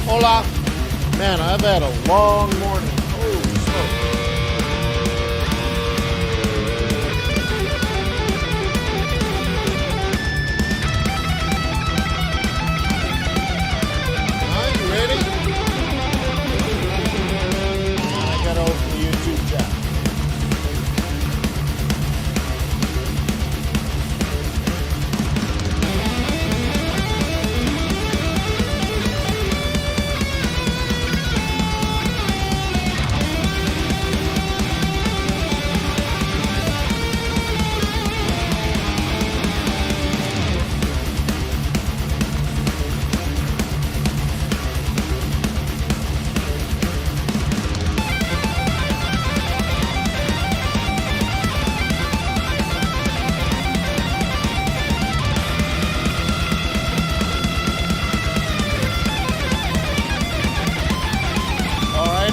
Hola. Man, I've had a long morning. Oh, Are you ready? I gotta open the YouTube chat.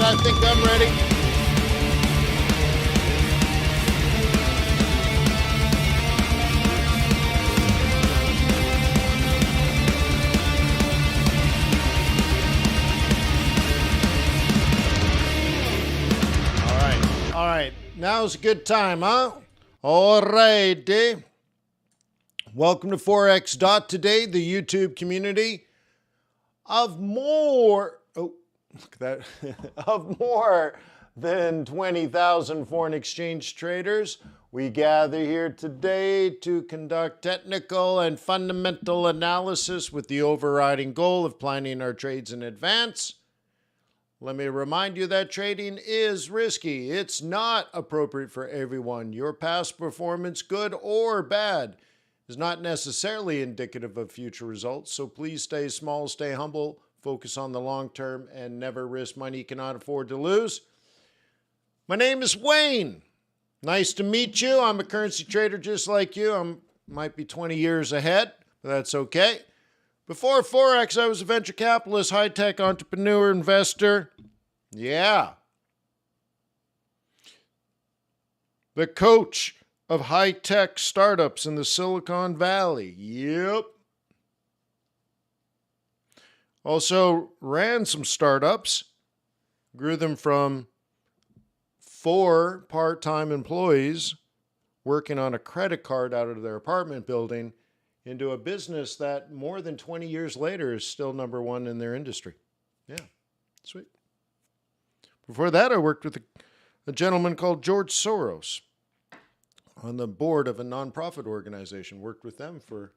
I think I'm ready. All right. Now's a good time, huh? All righty. Welcome to Forex.Today, the YouTube community of more... Oh, look at that. Of more than 20,000 foreign exchange traders. We gather here today to conduct technical and fundamental analysis with the overriding goal of planning our trades in advance. Let me remind you that trading is risky. It's not appropriate for everyone. Your past performance, good or bad, is not necessarily indicative of future results. So please stay small, stay humble, focus on the long term, and never risk money you cannot afford to lose. My name is Wayne. Nice to meet you. I'm a currency trader just like you. I might be 20 years ahead, but that's okay. Before Forex, I was a venture capitalist, high-tech entrepreneur, investor. Yeah. The coach of high-tech startups in the Silicon Valley. Yep. Also ran some startups, grew them from 4 part-time employees working on a credit card out of their apartment building into a business that more than 20 years later is still #1 in their industry. Yeah, sweet. Before that, I worked with a gentleman called George Soros on the board of a nonprofit organization. Worked with them for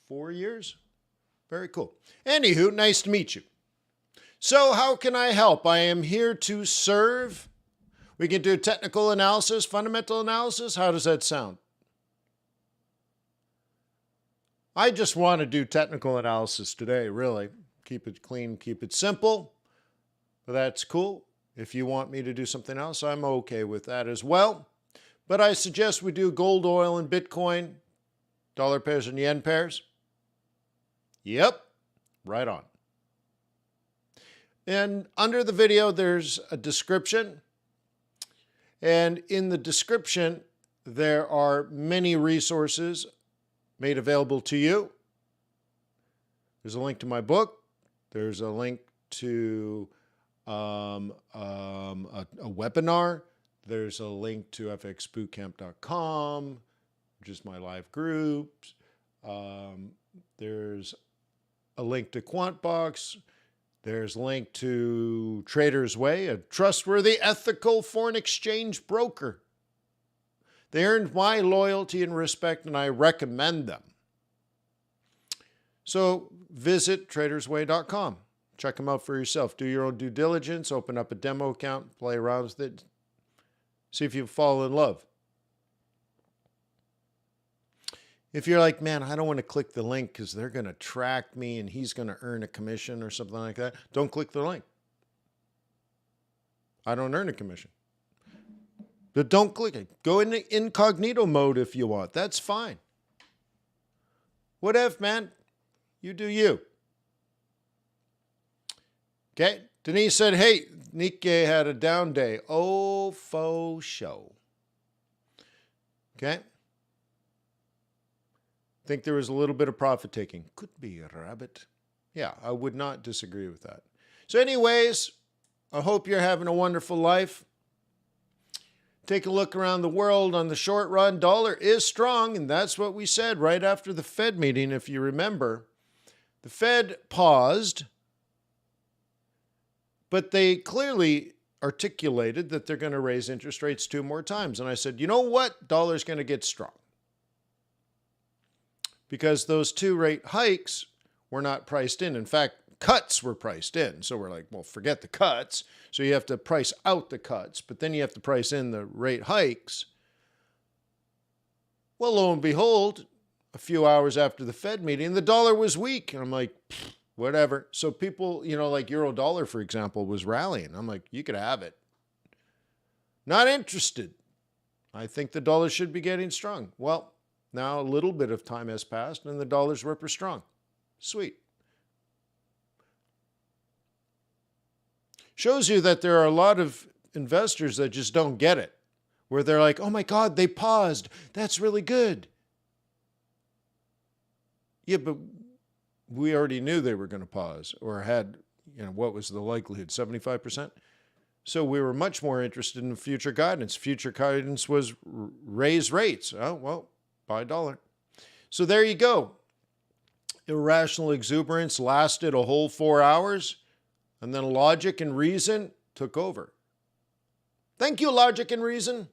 4 years. Very cool. Anywho, nice to meet you. So how can I help? I am here to serve. We can do technical analysis, fundamental analysis. How does that sound? I just want to do technical analysis today, really. Keep it clean, keep it simple. But that's cool. If you want me to do something else, I'm okay with that as well. But I suggest we do gold, oil, and Bitcoin, dollar pairs and yen pairs. Yep, right on. And under the video, there's a description. And in the description, there are many resources made available to you. There's a link to my book. There's a link to a webinar. There's a link to fxbootcamp.com, which is my live groups. There's a link to QuantBox. There's a link to Trader's Way, a trustworthy, ethical foreign exchange broker. They earned my loyalty and respect, and I recommend them. So visit tradersway.com. Check them out for yourself. Do your own due diligence. Open up a demo account. Play around with it. See if you fall in love. If you're like, man, I don't want to click the link because they're going to track me and he's going to earn a commission or something like that, don't click the link. I don't earn a commission. But don't click it. Go into incognito mode if you want. That's fine. What if, man? You do you. Okay? Denise said, hey, Nikkei had a down day. Oh, faux show. Okay? Think there was a little bit of profit taking. Could be a rabbit. Yeah, I would not disagree with that. So anyways, I hope you're having a wonderful life. Take a look around the world on the short run. Dollar is strong, and that's what we said right after the Fed meeting, if you remember. The Fed paused, but they clearly articulated that they're going to raise interest rates 2 more times. And I said, you know what? Dollar's going to get strong. Because those 2 rate hikes were not priced in. In fact, cuts were priced in. So we're like, well, forget the cuts. So you have to price out the cuts, but then you have to price in the rate hikes. Well, lo and behold, a few hours after the Fed meeting, the dollar was weak. And I'm like, whatever. So people, like euro dollar, for example, was rallying. I'm like, you could have it. Not interested. I think the dollar should be getting strong. Well, now a little bit of time has passed and the dollar's ripper strong. Sweet. Shows you that there are a lot of investors that just don't get it, where they're like, oh my God, they paused. That's really good. Yeah, but we already knew they were going to pause, or had, what was the likelihood, 75%? So we were much more interested in future guidance. Future guidance was raise rates. Oh, well, buy dollar. So there you go. Irrational exuberance lasted a whole 4 hours, and then logic and reason took over. Thank you, logic and reason.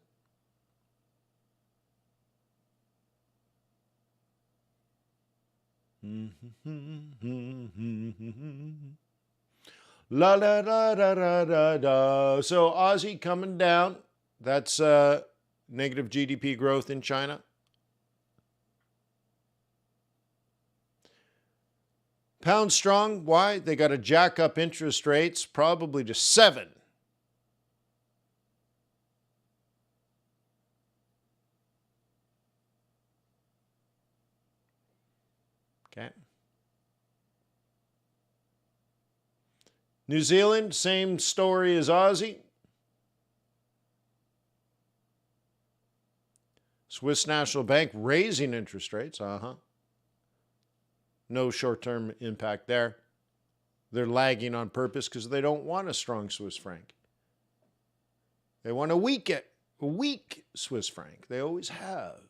La da da da da da da. So Aussie coming down. That's negative GDP growth in China. Pound strong. Why? They got to jack up interest rates, probably to 7. Okay. New Zealand, same story as Aussie. Swiss National Bank raising interest rates. No short-term impact there. They're lagging on purpose because they don't want a strong Swiss franc. They want a weak Swiss franc. They always have.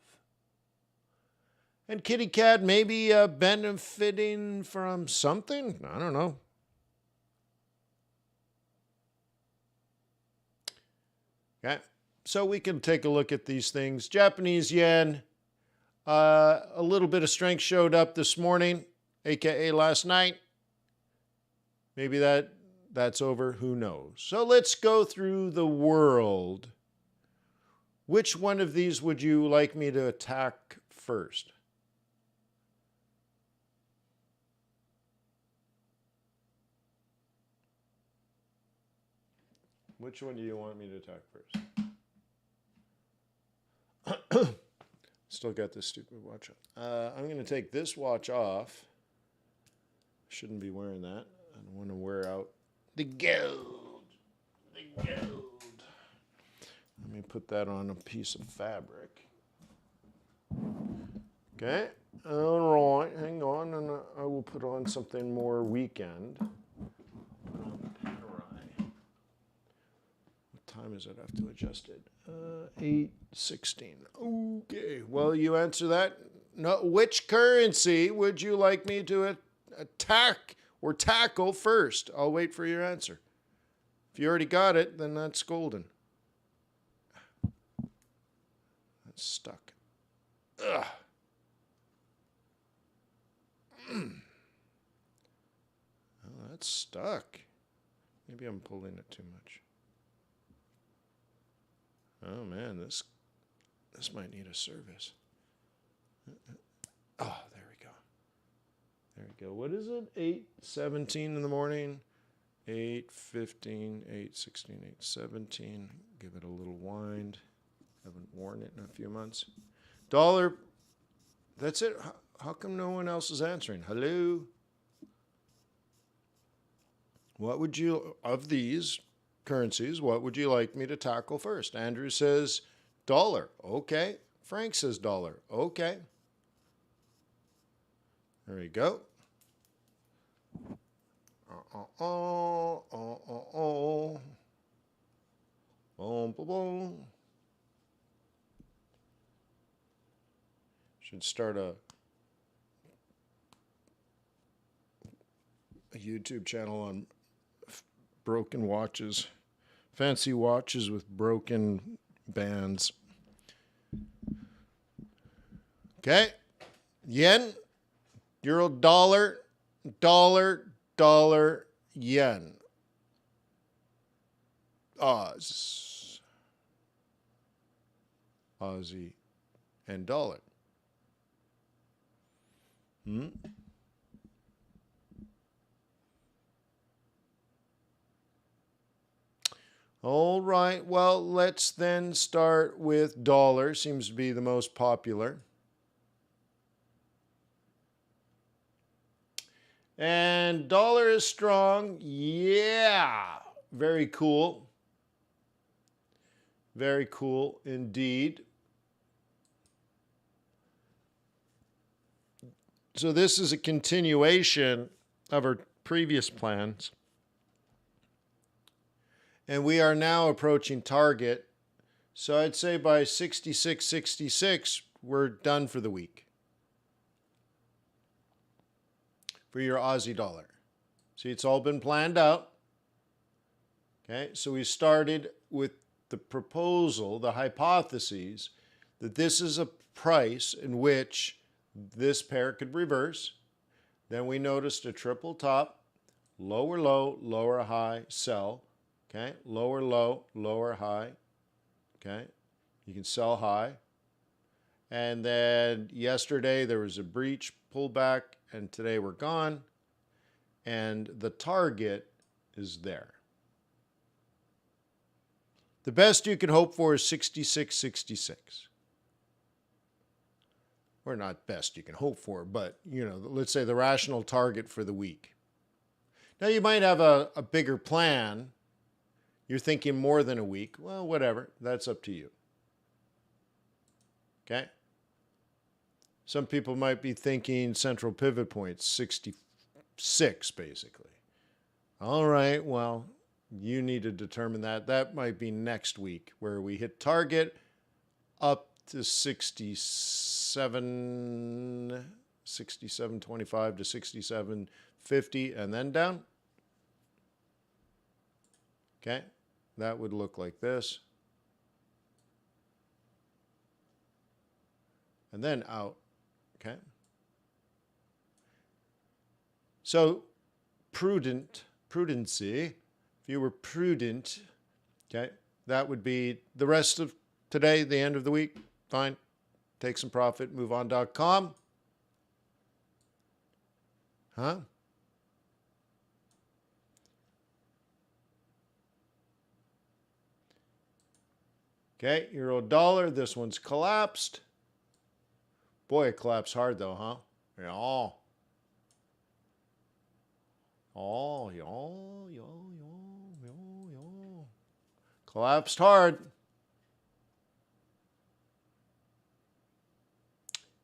And kitty cat maybe benefiting from something? I don't know. Okay, so we can take a look at these things. Japanese yen, a little bit of strength showed up this morning, aka last night. Maybe that's over, who knows. So let's go through the world. Which one of these would you like me to attack first? Which one do you want me to attack first? Still got this stupid watch on. I'm going to take this watch off. Shouldn't be wearing that. I don't want to wear out the gold. The gold. Let me put that on a piece of fabric. Okay. All right. Hang on, and I will put on something more weekend. Time is it? I have to adjust it. 8:16. Okay. Well, you answer that. No. Which currency would you like me to attack or tackle first? I'll wait for your answer. If you already got it, then that's golden. That's stuck. Ugh. Oh, that's stuck. Maybe I'm pulling it too much. Oh man, this might need a service. Oh, there we go. There we go. What is it? 8:17 in the morning. 8:15, 8:16, 8:17. Give it a little wind. Haven't worn it in a few months. Dollar. That's it. How come no one else is answering? Hello? What would you, of these currencies, what would you like me to tackle first? Andrew says dollar. Okay. Frank says dollar. Okay. There we go. Boom, boom, boom. Should start a YouTube channel on broken watches, fancy watches with broken bands. Okay, yen, euro, dollar, dollar, yen, Oz, Aussie, and dollar. All right, well, let's then start with dollar. Seems to be the most popular. And dollar is strong. Yeah, very cool. Very cool indeed. So this is a continuation of our previous plans. And we are now approaching target. So I'd say by 66.66, we're done for the week for your Aussie dollar. See, it's all been planned out. Okay, so we started with the proposal, the hypotheses, that this is a price in which this pair could reverse. Then we noticed a triple top, lower low, lower high, sell. Okay, lower low, lower high. Okay, you can sell high. And then yesterday there was a breach, pullback, and today we're gone. And the target is there. The best you can hope for is 66.66. Or not best you can hope for, but, let's say the rational target for the week. Now, you might have a bigger plan. You're thinking more than a week. Well, whatever. That's up to you. Okay? Some people might be thinking central pivot points, 66, basically. All right, well, you need to determine that. That might be next week, where we hit target up to 67.25 to 67.50, and then down. Okay, that would look like this. And then out. Okay. So prudency, if you were prudent, okay, that would be the rest of today, the end of the week. Fine. Take some profit, move on.com. Huh? Okay, euro dollar, this one's collapsed. Boy, it collapsed hard though, huh? Yeah. Oh, collapsed hard.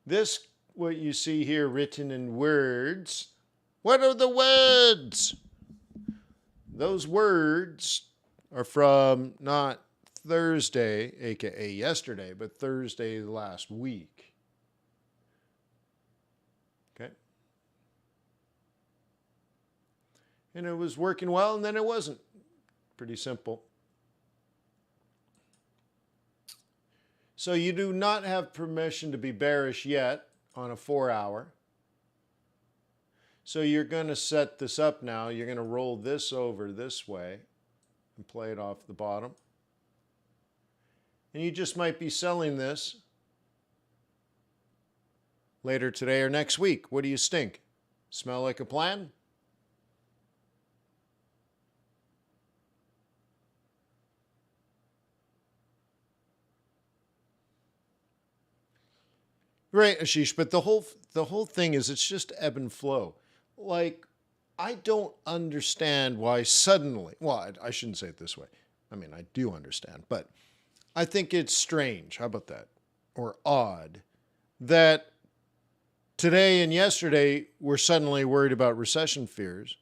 This, what you see here written in words. What are the words? Those words are from not Thursday, aka yesterday, but Thursday last week. Okay. And it was working well, and then it wasn't. Pretty simple. So you do not have permission to be bearish yet on a 4-hour. So you're going to set this up now. You're going to roll this over this way and play it off the bottom. And you just might be selling this later today or next week. What do you stink? Smell like a plan? Right, Ashish, but the whole thing is it's just ebb and flow. Like, I don't understand why suddenly, well, I shouldn't say it this way. I mean, I do understand, but I think it's strange, how about that, or odd, that today and yesterday we're suddenly worried about recession fears,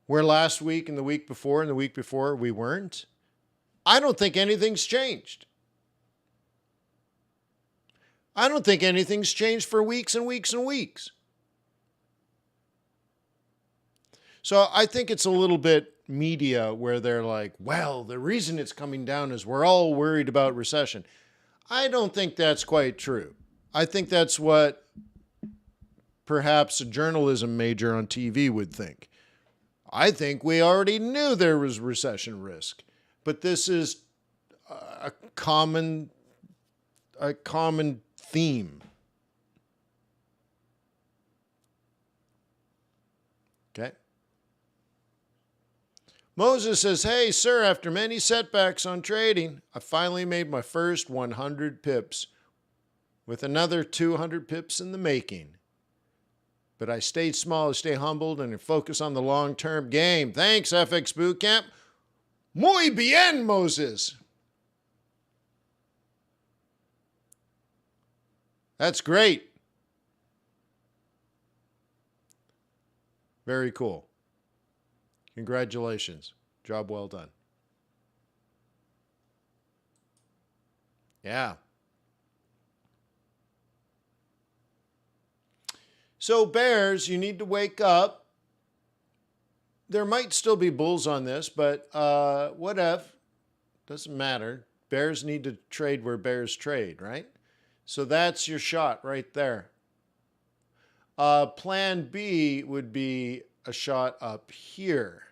Where last week and the week before we weren't. I don't think anything's changed. I don't think anything's changed for weeks and weeks and weeks. So I think it's a little bit media where they're like, well, the reason it's coming down is we're all worried about recession. I don't think that's quite true. I think that's what perhaps a journalism major on TV would think. I think we already knew there was recession risk, but this is a common theme. Okay. Moses says, hey, sir, after many setbacks on trading, I finally made my first 100 pips with another 200 pips in the making. But I stayed small, stay humbled, and focus on the long-term game. Thanks, FX Bootcamp. Muy bien, Moses. That's great. Very cool. Congratulations. Job well done. Yeah. So bears, you need to wake up. There might still be bulls on this, but whatever. Doesn't matter. Bears need to trade where bears trade, right? So that's your shot right there. Plan B would be a shot up here.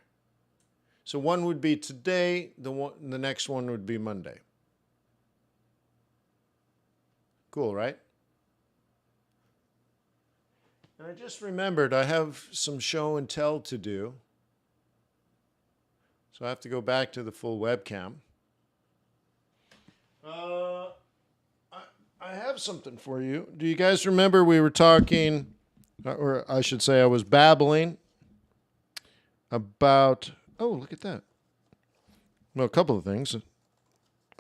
So one would be today, the next one would be Monday. Cool, right? And I just remembered I have some show and tell to do. So I have to go back to the full webcam. I have something for you. Do you guys remember we were talking, or I should say I was babbling about, oh, look at that. Well, a couple of things.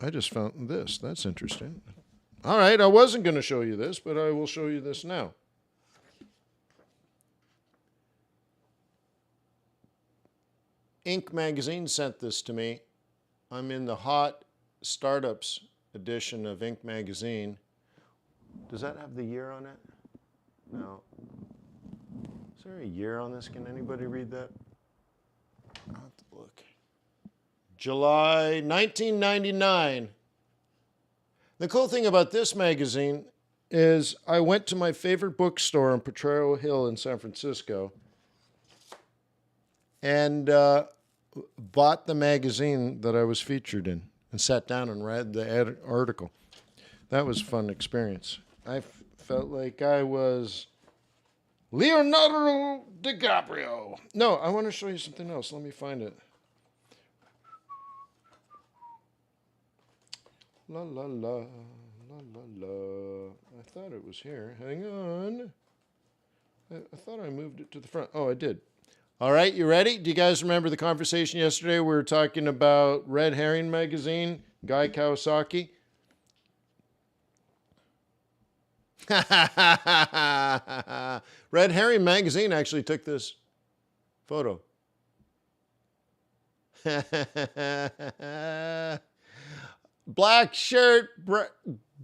I just found this. That's interesting. All right, I wasn't going to show you this, but I will show you this now. Inc. magazine sent this to me. I'm in the hot startups edition of Inc. magazine. Does that have the year on it? No. Is there a year on this? Can anybody read that? I'll have to look. July 1999. The cool thing about this magazine is I went to my favorite bookstore on Potrero Hill in San Francisco and bought the magazine that I was featured in and sat down and read the article. That was a fun experience. I felt like I was Leonardo DiCaprio. No, I want to show you something else. Let me find it. La la la, la la la. I thought it was here. Hang on. I thought I moved it to the front. Oh, I did. All right, you ready? Do you guys remember the conversation yesterday? We were talking about Red Herring magazine, Guy Kawasaki. Red Herring magazine actually took this photo. Black shirt,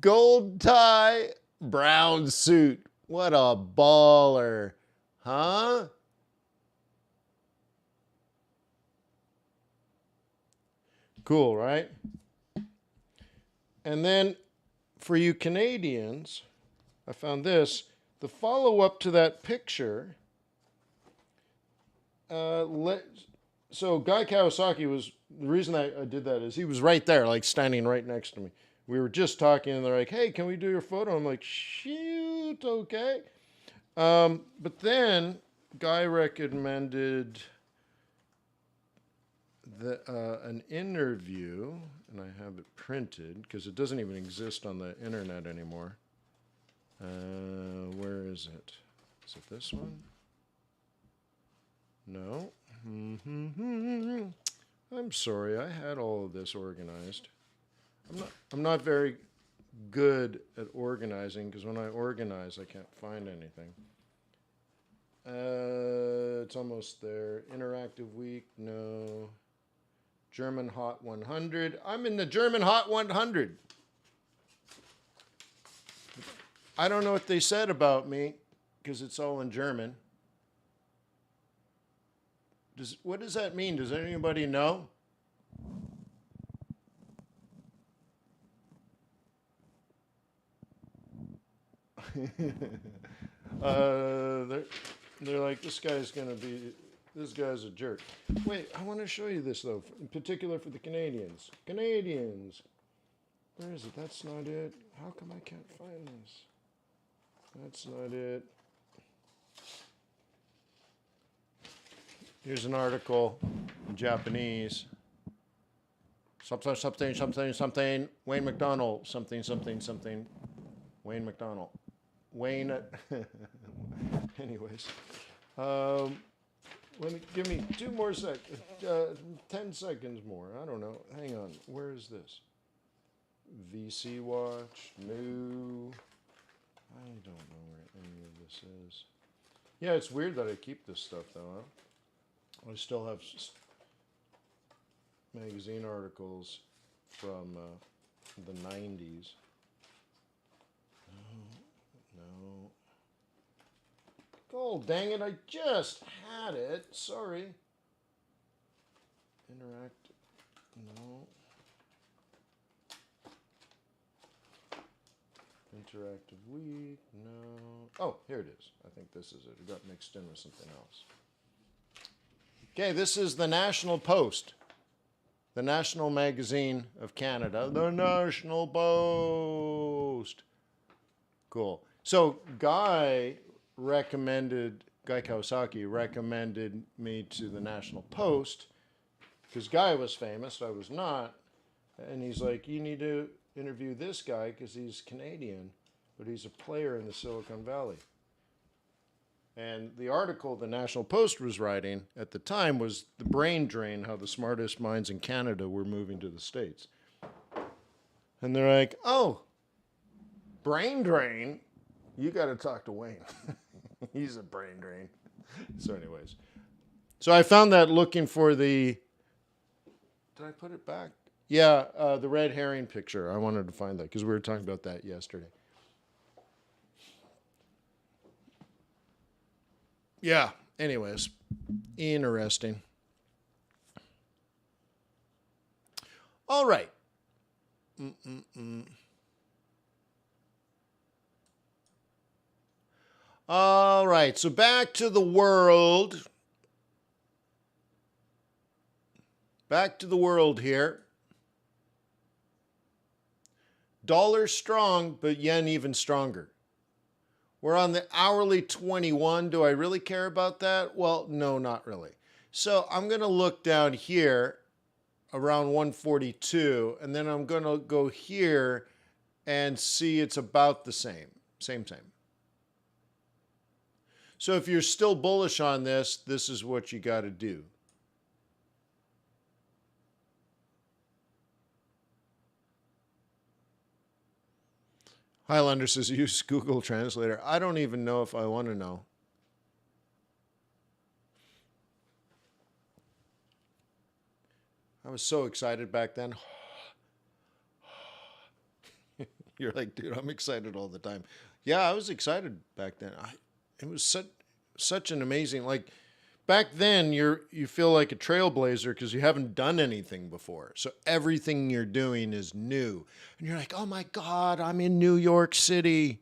gold tie, brown suit. What a baller, huh? Cool, right? And then for you Canadians, I found this. The follow-up to that picture. So Guy Kawasaki was, the reason I did that is he was right there, like standing right next to me. We were just talking and they're like, hey, can we do your photo? I'm like, shoot, okay. But then Guy recommended an interview, and I have it printed because it doesn't even exist on the internet anymore. Where is it? Is it this one? No. I'm sorry, I had all of this organized. I'm not very good at organizing because when I organize, I can't find anything. It's almost there. Interactive week, no. German Hot 100. I'm in the German Hot 100. I don't know what they said about me because it's all in German. What does that mean? Does anybody know? They're like, this guy's a jerk. Wait, I want to show you this though, in particular for the Canadians. Canadians. Where is it? That's not it. How come I can't find this? That's not it. Here's an article in Japanese. Something, something, something, something. Wayne McDonald. Something, something, something. Wayne McDonald. Wayne. Anyways. Give me 2 more seconds. 10 seconds more. I don't know. Hang on. Where is this? VC Watch. New. I don't know where any of this is. Yeah, it's weird that I keep this stuff though, huh? I still have magazine articles from the 90s. No. Oh, dang it, I just had it. Sorry. Interact. No. Interactive week. No. Oh, here it is. I think this is it. It got mixed in with something else. Okay, this is the National Post, the national magazine of Canada. The National Post. Cool. So Guy Kawasaki recommended me to the National Post because Guy was famous, I was not. And he's like, you need to interview this guy because he's Canadian, but he's a player in the Silicon Valley. And the article the National Post was writing at the time was the brain drain, how the smartest minds in Canada were moving to the States. And they're like, oh, brain drain? You got to talk to Wayne. He's a brain drain. So anyways. So I found that looking for the... Did I put it back? Yeah, the red herring picture. I wanted to find that because we were talking about that yesterday. Yeah, anyways, interesting. All right. All right, so back to the world. Back to the world here. Dollar strong, but yen even stronger. We're on the hourly 21. Do I really care about that? Well, no, not really. So I'm going to look down here around 142, and then I'm going to go here and see it's about the same. Same. So if you're still bullish on this, this is what you got to do. Highlander says use Google Translator. I don't even know if I want to know. I was so excited back then. You're like, dude, I'm excited all the time. Yeah, I was excited back then. It was such an amazing, like, back then you feel like a trailblazer because you haven't done anything before. So everything you're doing is new. And you're like, oh my God, I'm in New York City.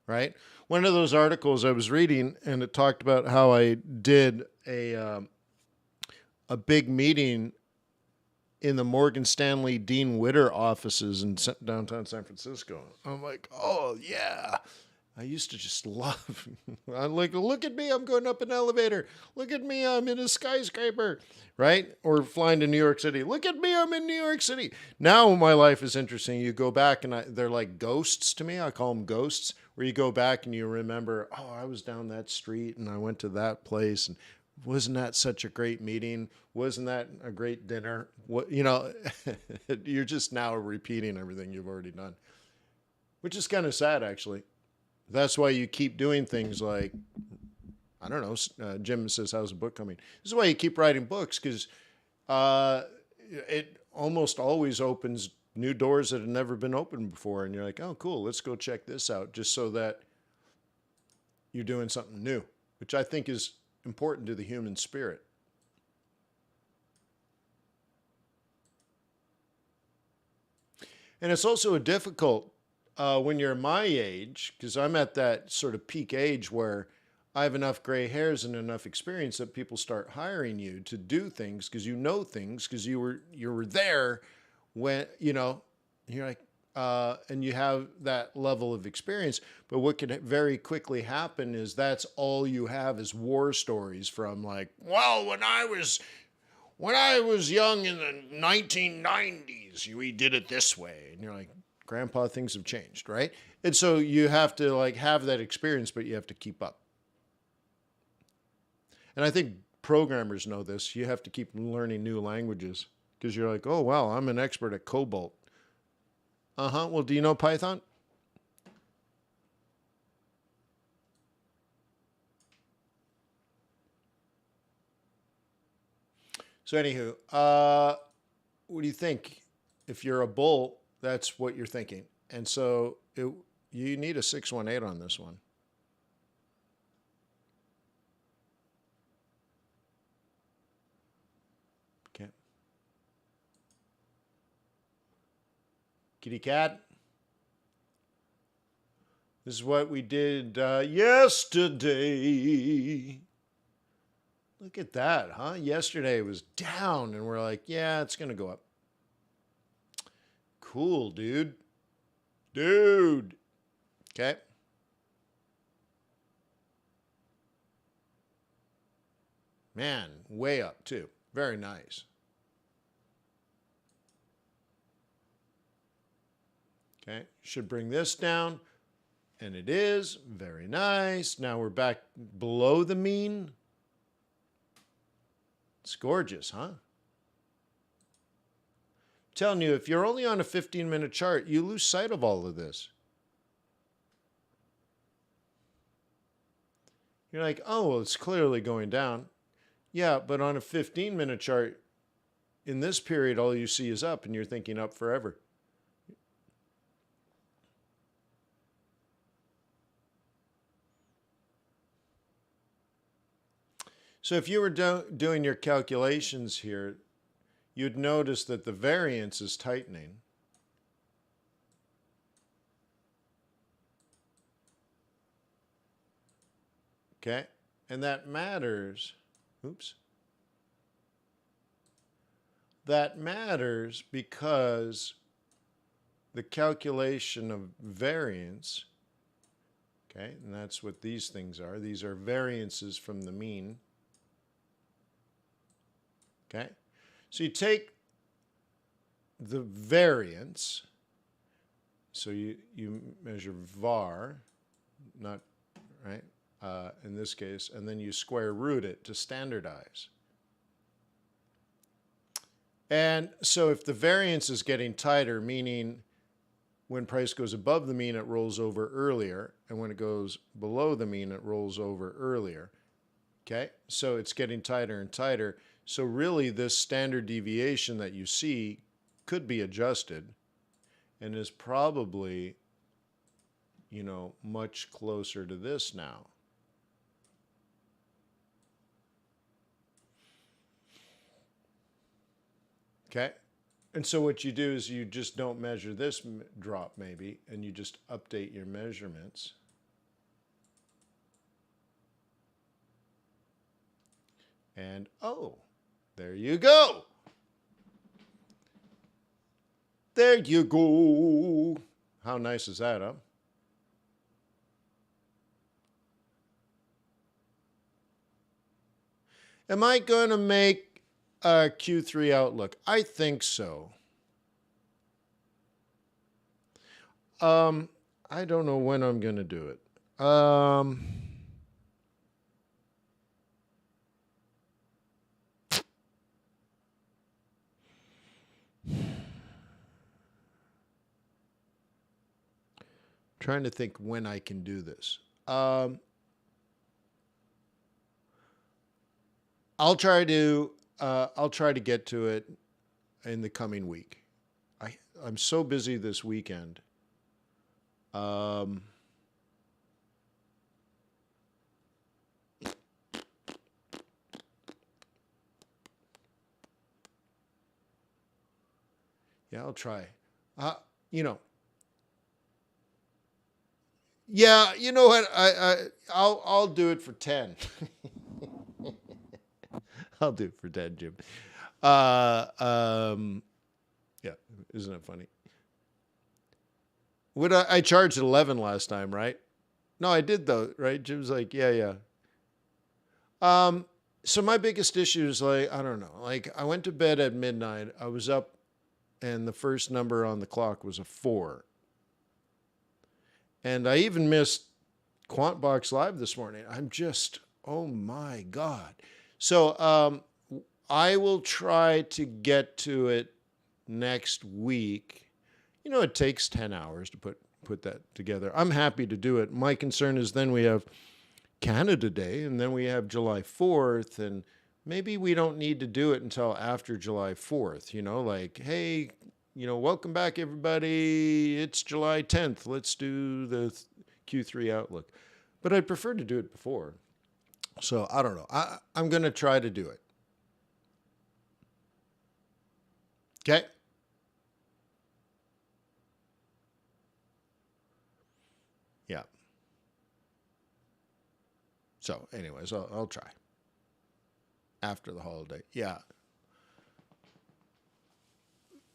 Right? One of those articles I was reading, and it talked about how I did a big meeting in the Morgan Stanley Dean Witter offices in downtown San Francisco. I'm like, oh yeah. I used to just love, I'm like, look at me, I'm going up an elevator. Look at me, I'm in a skyscraper, right? Or flying to New York City. Look at me, I'm in New York City. Now my life is interesting. You go back and they're like ghosts to me. I call them ghosts, where you go back and you remember, oh, I was down that street and I went to that place. And wasn't that such a great meeting? Wasn't that a great dinner? What, you're just now repeating everything you've already done, which is kind of sad, actually. That's why you keep doing things like I don't know. Jim says, how's the book coming? This is why you keep writing books, because it almost always opens new doors that have never been opened before. And you're like, oh, cool, let's go check this out, just so that you're doing something new, which I think is important to the human spirit. And it's also a difficult when you're my age, because I'm at that sort of peak age where I have enough gray hairs and enough experience that people start hiring you to do things because you know things, because you were there when, you know, you're like, and you have that level of experience. But what can very quickly happen is that's all you have is war stories from, like, well, when I was young in the 1990s, we did it this way. And you're like, Grandpa, things have changed, right? And so you have to like have that experience, but you have to keep up. And I think programmers know this. You have to keep learning new languages because you're like, oh, wow, I'm an expert at Cobalt. Uh-huh. Well, do you know Python? So anywho, what do you think? If you're a bull, that's what you're thinking. And so you need a 618 on this one. Okay. Kitty cat. This is what we did yesterday. Look at that, huh? Yesterday was down, and we're like, yeah, it's going to go up. Cool, dude. Dude. Okay. Man, way up, too. Very nice. Okay. Should bring this down. And it is. Very nice. Now we're back below the mean. It's gorgeous, huh? I'm telling you, if you're only on a 15-minute chart, you lose sight of all of this. You're like, oh, well, it's clearly going down. Yeah, but on a 15-minute chart, in this period, all you see is up, and you're thinking up forever. So if you were doing your calculations here, you'd notice that the variance is tightening. Okay? And that matters. Oops. That matters because the calculation of variance, okay, and that's what these things are. These are variances from the mean. Okay? So you take the variance, so you measure var, not, right, in this case, and then you square root it to standardize. And so if the variance is getting tighter, meaning when price goes above the mean, it rolls over earlier, and when it goes below the mean, it rolls over earlier. Okay? So it's getting tighter and tighter. So really, this standard deviation that you see could be adjusted and is probably, you know, much closer to this now. Okay? And so what you do is you just don't measure this drop maybe, and you just update your measurements. And oh, there you go. There you go. How nice is that, huh? Am I going to make a Q3 outlook? I think so. I don't know when I'm going to do it. Trying to think when I can do this. I'll try to get to it in the coming week. I'm so busy this weekend. Yeah, I'll try. You know, yeah, you know what? I'll do it for 10. I'll do it for 10, Jim. Yeah, isn't it funny? What I charged 11 last time, right? No, I did though, right? Jim's like, yeah, yeah. So my biggest issue is like, I don't know. Like I went to bed at midnight. I was up and the first number on the clock was a 4. And I even missed QuantBox Live this morning. I'm just, oh my God. So I will try to get to it next week. You know, it takes 10 hours to put that together. I'm happy to do it. My concern is then we have Canada Day and then we have July 4th, and maybe we don't need to do it until after July 4th, you know, like, hey, you know, welcome back everybody. It's July 10th. Let's do the Q3 outlook. But I'd prefer to do it before. So I don't know. I'm going to try to do it. Okay. Yeah. So anyways, I'll try after the holiday. Yeah.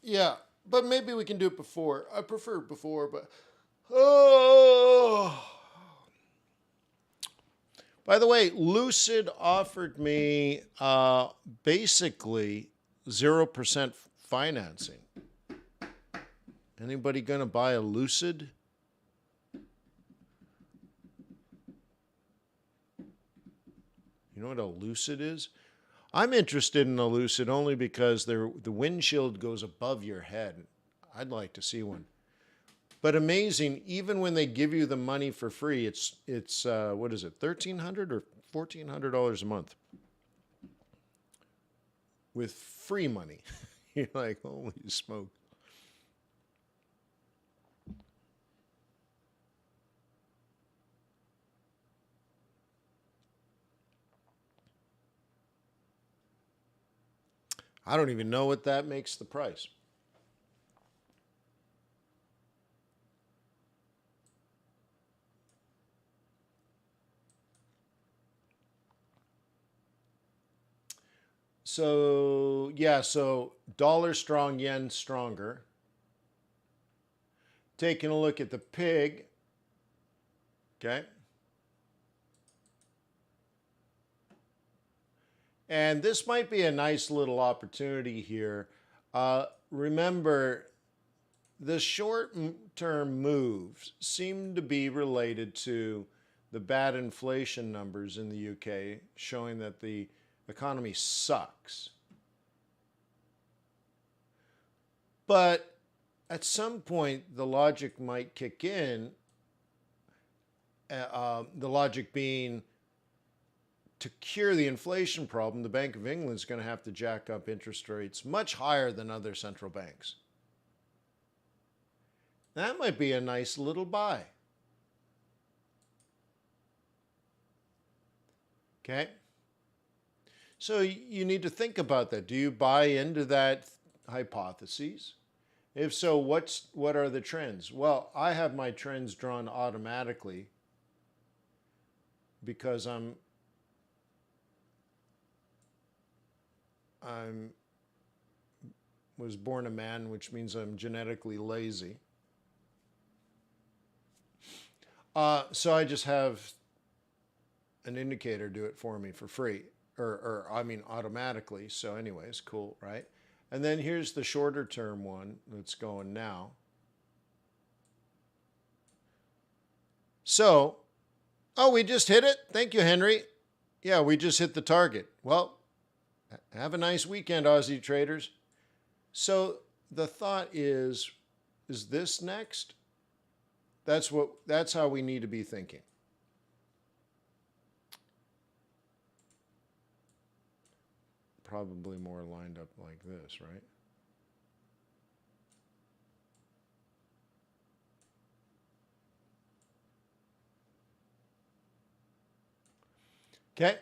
Yeah. But maybe we can do it before. I prefer before, but oh. By the way, Lucid offered me basically 0% financing. Anybody going to buy a Lucid? You know what a Lucid is? I'm interested in a Lucid only because the windshield goes above your head. I'd like to see one. But amazing, even when they give you the money for free, it's what is it, $1,300 or $1,400 a month with free money. You're like, holy smoke. I don't even know what that makes the price. So, yeah, so dollar strong, yen stronger. Taking a look at the pig. Okay. And this might be a nice little opportunity here. Remember, the short-term moves seem to be related to the bad inflation numbers in the UK, showing that the economy sucks. But at some point, the logic might kick in, the logic being to cure the inflation problem, the Bank of England is going to have to jack up interest rates much higher than other central banks. That might be a nice little buy. Okay? So you need to think about that. Do you buy into that hypothesis? If so, what are the trends? Well, I have my trends drawn automatically because I'm was born a man, which means I'm genetically lazy. So I just have an indicator do it for me for free, or I mean automatically. So anyways, cool, right? And then here's the shorter term one that's going now. So, oh, we just hit it. Thank you, Henry. Yeah, we just hit the target. Well, have a nice weekend, Aussie traders. So the thought is this next? That's how we need to be thinking. probably more lined up like this, right? Okay,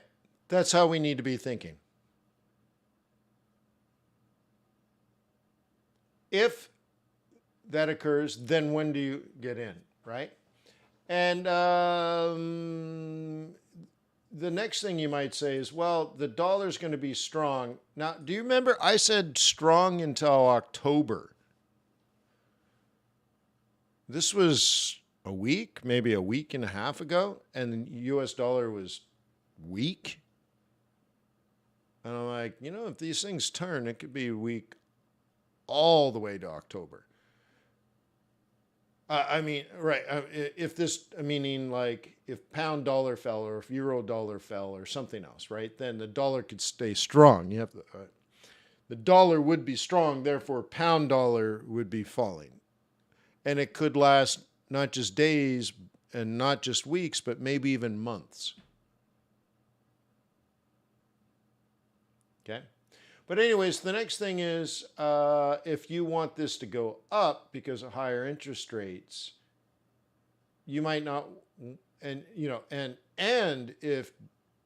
that's how we need to be thinking. If that occurs, then when do you get in, right? And the next thing you might say is, well, the dollar's going to be strong. Now, do you remember I said strong until October? This was a week, maybe a week and a half ago, and the US dollar was weak. And I'm like, you know, if these things turn, it could be weak all the way to October. I mean, right. If this, meaning like if pound dollar fell or if euro dollar fell or something else, right? Then the dollar could stay strong. You have to, the dollar would be strong, therefore pound dollar would be falling. And it could last not just days and not just weeks, but maybe even months. Okay? But anyways, the next thing is if you want this to go up because of higher interest rates, you might not, and you know, and if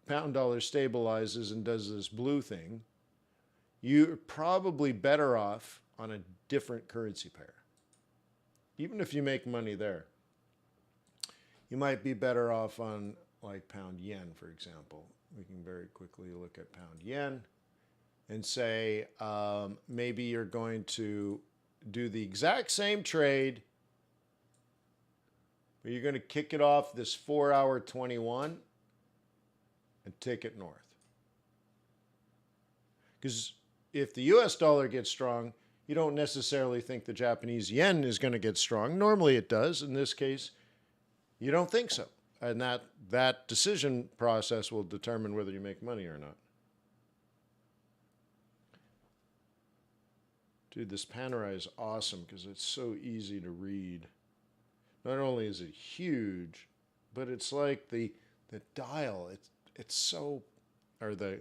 pound dollar stabilizes and does this blue thing, you're probably better off on a different currency pair. Even if you make money there, you might be better off on like pound yen, for example. We can very quickly look at pound yen and say maybe you're going to do the exact same trade, but you're going to kick it off this 4-hour 21 and take it north. Because if the US dollar gets strong, you don't necessarily think the Japanese yen is going to get strong. Normally it does. In this case, you don't think so. And that decision process will determine whether you make money or not. Dude, this Panerai is awesome because it's so easy to read. Not only is it huge, but it's like the dial. It's so, or the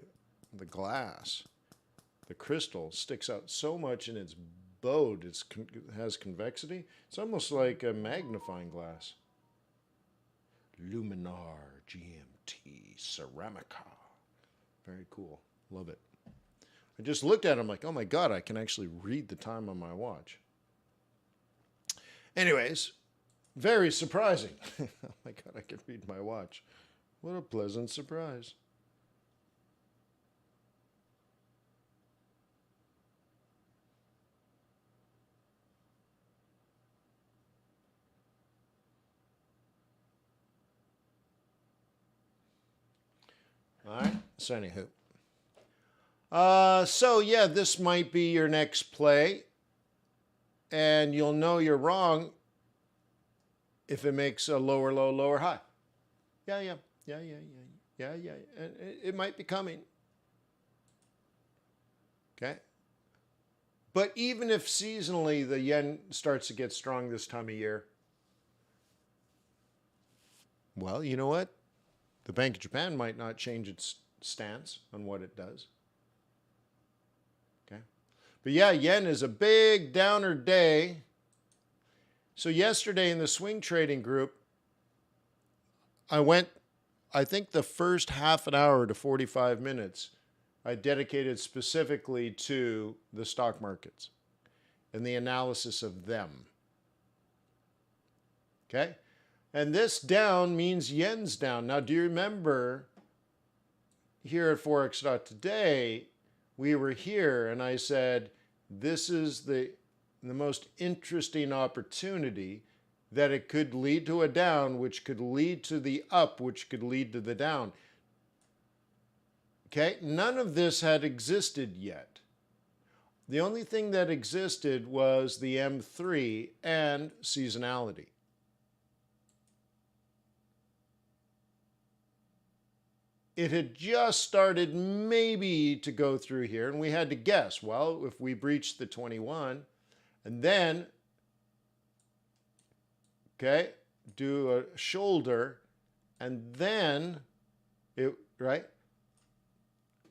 glass, the crystal sticks out so much in its bode. It has convexity. It's almost like a magnifying glass. Luminar GMT Ceramica. Very cool. Love it. I just looked at it, I'm like, oh my God, I can actually read the time on my watch. Anyways, very surprising. Oh my God, I can read my watch. What a pleasant surprise. All right, so anywho. So yeah, this might be your next play, and you'll know you're wrong if it makes a lower low, lower high. Yeah. And it might be coming. Okay. But even if seasonally the yen starts to get strong this time of year, well, you know what? The Bank of Japan might not change its stance on what it does. Okay. But yeah, yen is a big downer day. So yesterday in the swing trading group, I think the first half an hour to 45 minutes, I dedicated specifically to the stock markets and the analysis of them. Okay? And this down means yen's down. Now, do you remember here at Forex.Today, we were here and I said, this is the most interesting opportunity that it could lead to a down, which could lead to the up, which could lead to the down. Okay, none of this had existed yet. The only thing that existed was the M3 and seasonality. It had just started maybe to go through here, and we had to guess, well, if we breach the 21, and then, okay, do a shoulder, and then, right?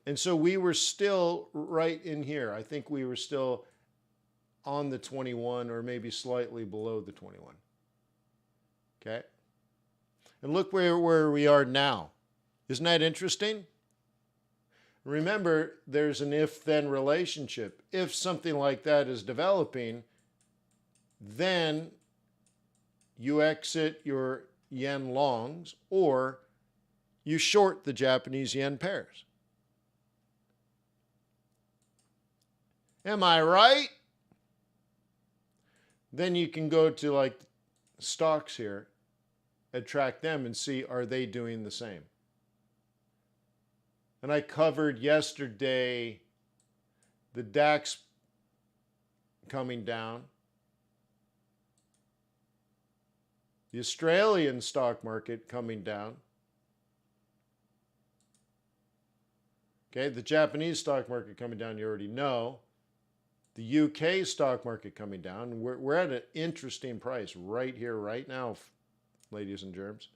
And so we were still right in here. I think we were still on the 21 or maybe slightly below the 21. Okay? And look where we are now. Isn't that interesting? Remember, there's an if-then relationship. If something like that is developing, then you exit your yen longs or you short the Japanese yen pairs. Am I right? Then you can go to like stocks here, track them and see, are they doing the same? And I covered yesterday the DAX coming down, the Australian stock market coming down, okay, the Japanese stock market coming down, you already know, the UK stock market coming down. We're at an interesting price right here, right now, ladies and germs.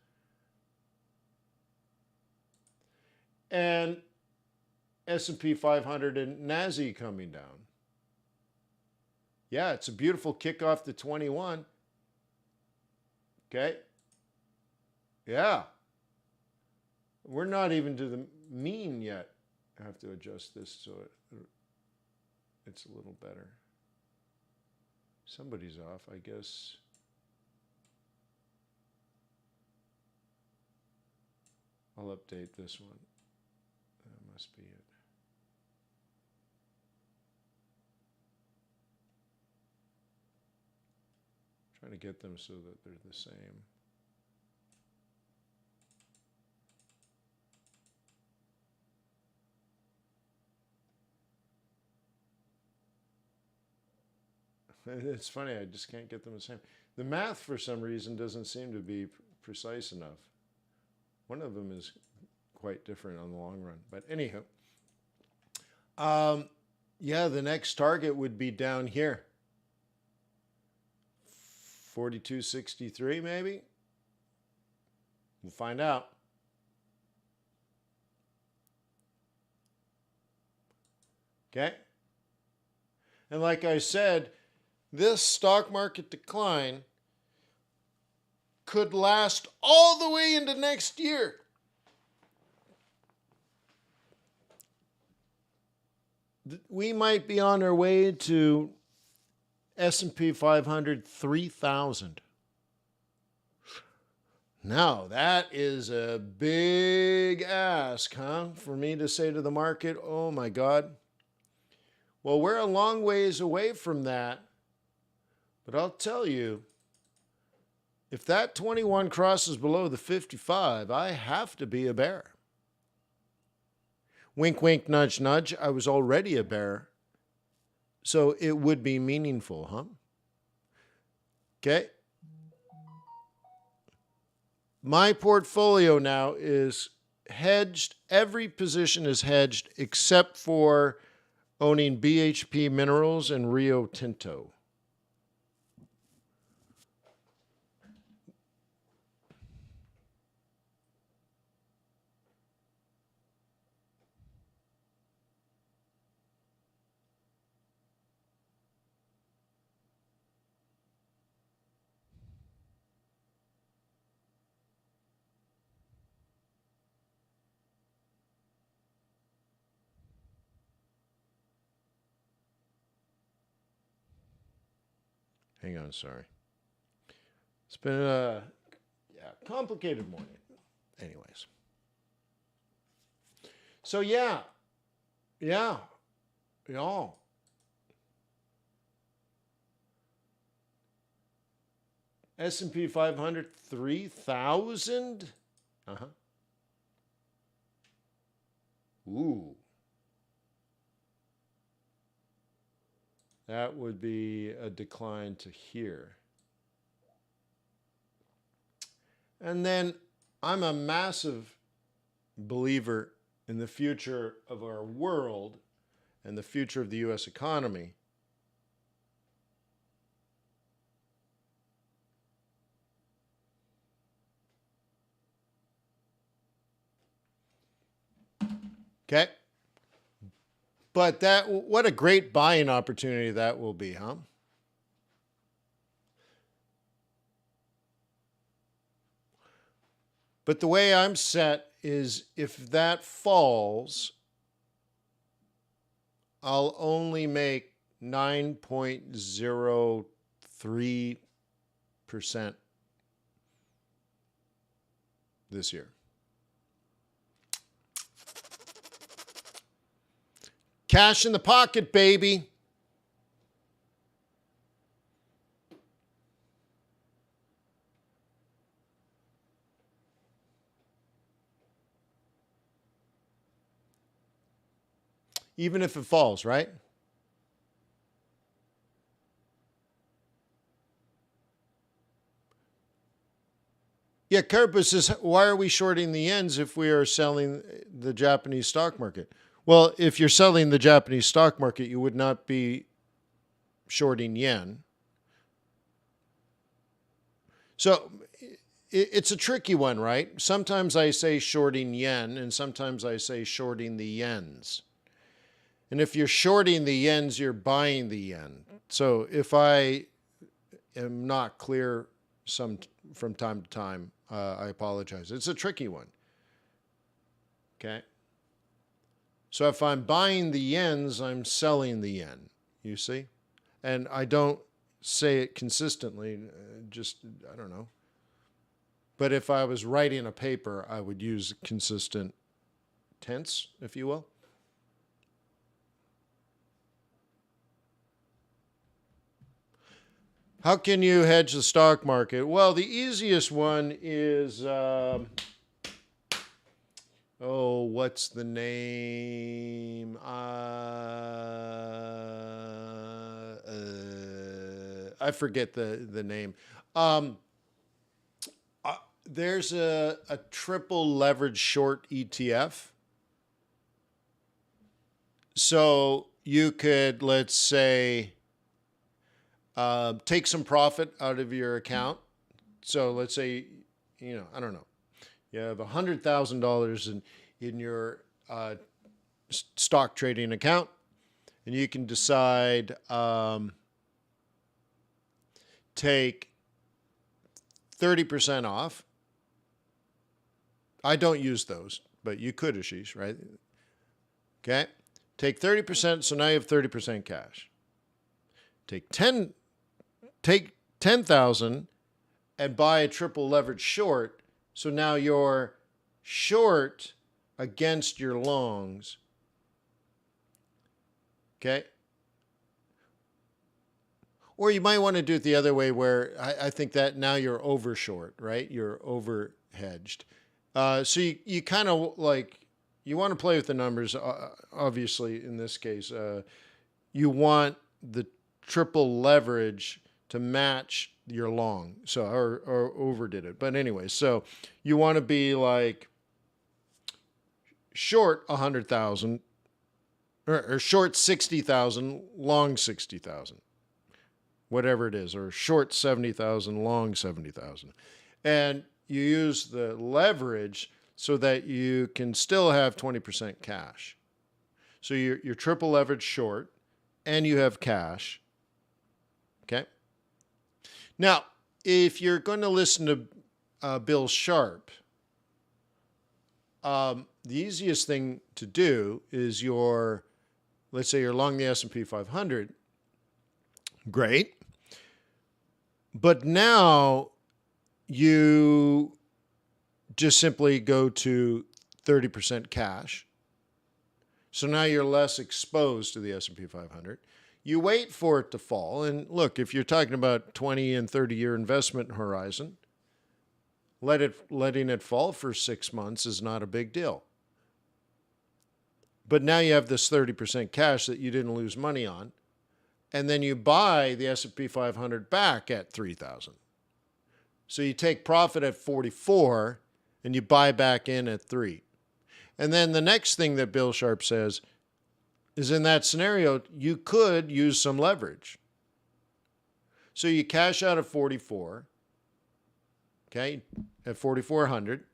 And S&P 500 and NASI coming down. Yeah, it's a beautiful kickoff to 21. Okay? Yeah. We're not even to the mean yet. I have to adjust this so it's a little better. Somebody's off, I guess. I'll update this one. That must be it. Trying to get them so that they're the same. It's funny, I just can't get them the same. The math, for some reason, doesn't seem to be precise enough. One of them is quite different on the long run. But anywho, yeah, the next target would be down here. 42.63 maybe? We'll find out. Okay? And like I said, this stock market decline could last all the way into next year. We might be on our way to S&P 500 3,000. Now, that is a big ask, huh? For me to say to the market, oh my God. Well, we're a long ways away from that. But I'll tell you, if that 21 crosses below the 55, I have to be a bear. Wink, wink, nudge, nudge. I was already a bear. So it would be meaningful, huh? Okay. My portfolio now is hedged. Every position is hedged except for owning BHP Minerals and Rio Tinto. Hang on, sorry. It's been a complicated morning. Anyways. So yeah. S&P 500, 3,000? Uh-huh. Ooh. That would be a decline to here. And then I'm a massive believer in the future of our world and the future of the U.S. economy. Okay? But what a great buying opportunity that will be, huh? But the way I'm set is if that falls, I'll only make 9.03% this year. Cash in the pocket, baby. Even if it falls, right? Yeah, Karpus says, why are we shorting the yens if we are selling the Japanese stock market? Well, if you're selling the Japanese stock market, you would not be shorting yen. So it's a tricky one, right? Sometimes I say shorting yen, and sometimes I say shorting the yens. And if you're shorting the yens, you're buying the yen. So if I am not clear from time to time, I apologize. It's a tricky one. Okay. So if I'm buying the yens, I'm selling the yen, you see? And I don't say it consistently, I don't know. But if I was writing a paper, I would use consistent tense, if you will. How can you hedge the stock market? Well, the easiest one is, what's the name? I forget the name. There's a triple leverage short ETF. So you could, let's say, take some profit out of your account. So let's say, I don't know, you have $100,000 in your stock trading account, and you can decide take 30% off. I don't use those, but you could, Ashish, right? Okay. Take 30%, so now you have 30% cash. Take 10,000 and buy a triple leverage short, so now you're short against your longs. Okay? Or you might want to do it the other way where I think that now you're over short, right? You're over hedged. So you kind of you want to play with the numbers, obviously, in this case. You want the triple leverage to match your long, or overdid it. But anyway, so you want to be like short 100,000 or short 60,000, long 60,000, whatever it is, or short 70,000, long 70,000. And you use the leverage so that you can still have 20% cash. So you're triple leverage short and you have cash. Okay. Now, if you're going to listen to Bill Sharp, the easiest thing to do is let's say you're long the S&P 500. Great. But now you just simply go to 30% cash. So now you're less exposed to the S&P 500. You wait for it to fall. And look, if you're talking about 20 and 30-year investment horizon, letting it fall for 6 months is not a big deal. But now you have this 30% cash that you didn't lose money on. And then you buy the S&P 500 back at 3,000. So you take profit at 44 and you buy back in at 3. And then the next thing that Bill Sharp says is in that scenario, you could use some leverage. So you cash out at 44, okay, at 4,400.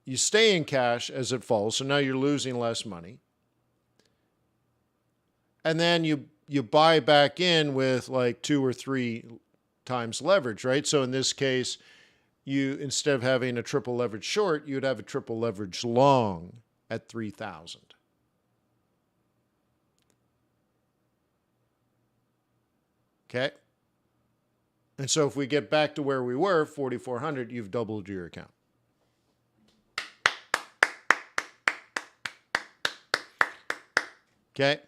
You stay in cash as it falls, so now you're losing less money. And then you buy back in with like 2 or 3 times leverage, right? So in this case, you, instead of having a triple leverage short, you'd have a triple leverage long at 3,000. Okay. And so if we get back to where we were, 4,400, you've doubled your account. Okay.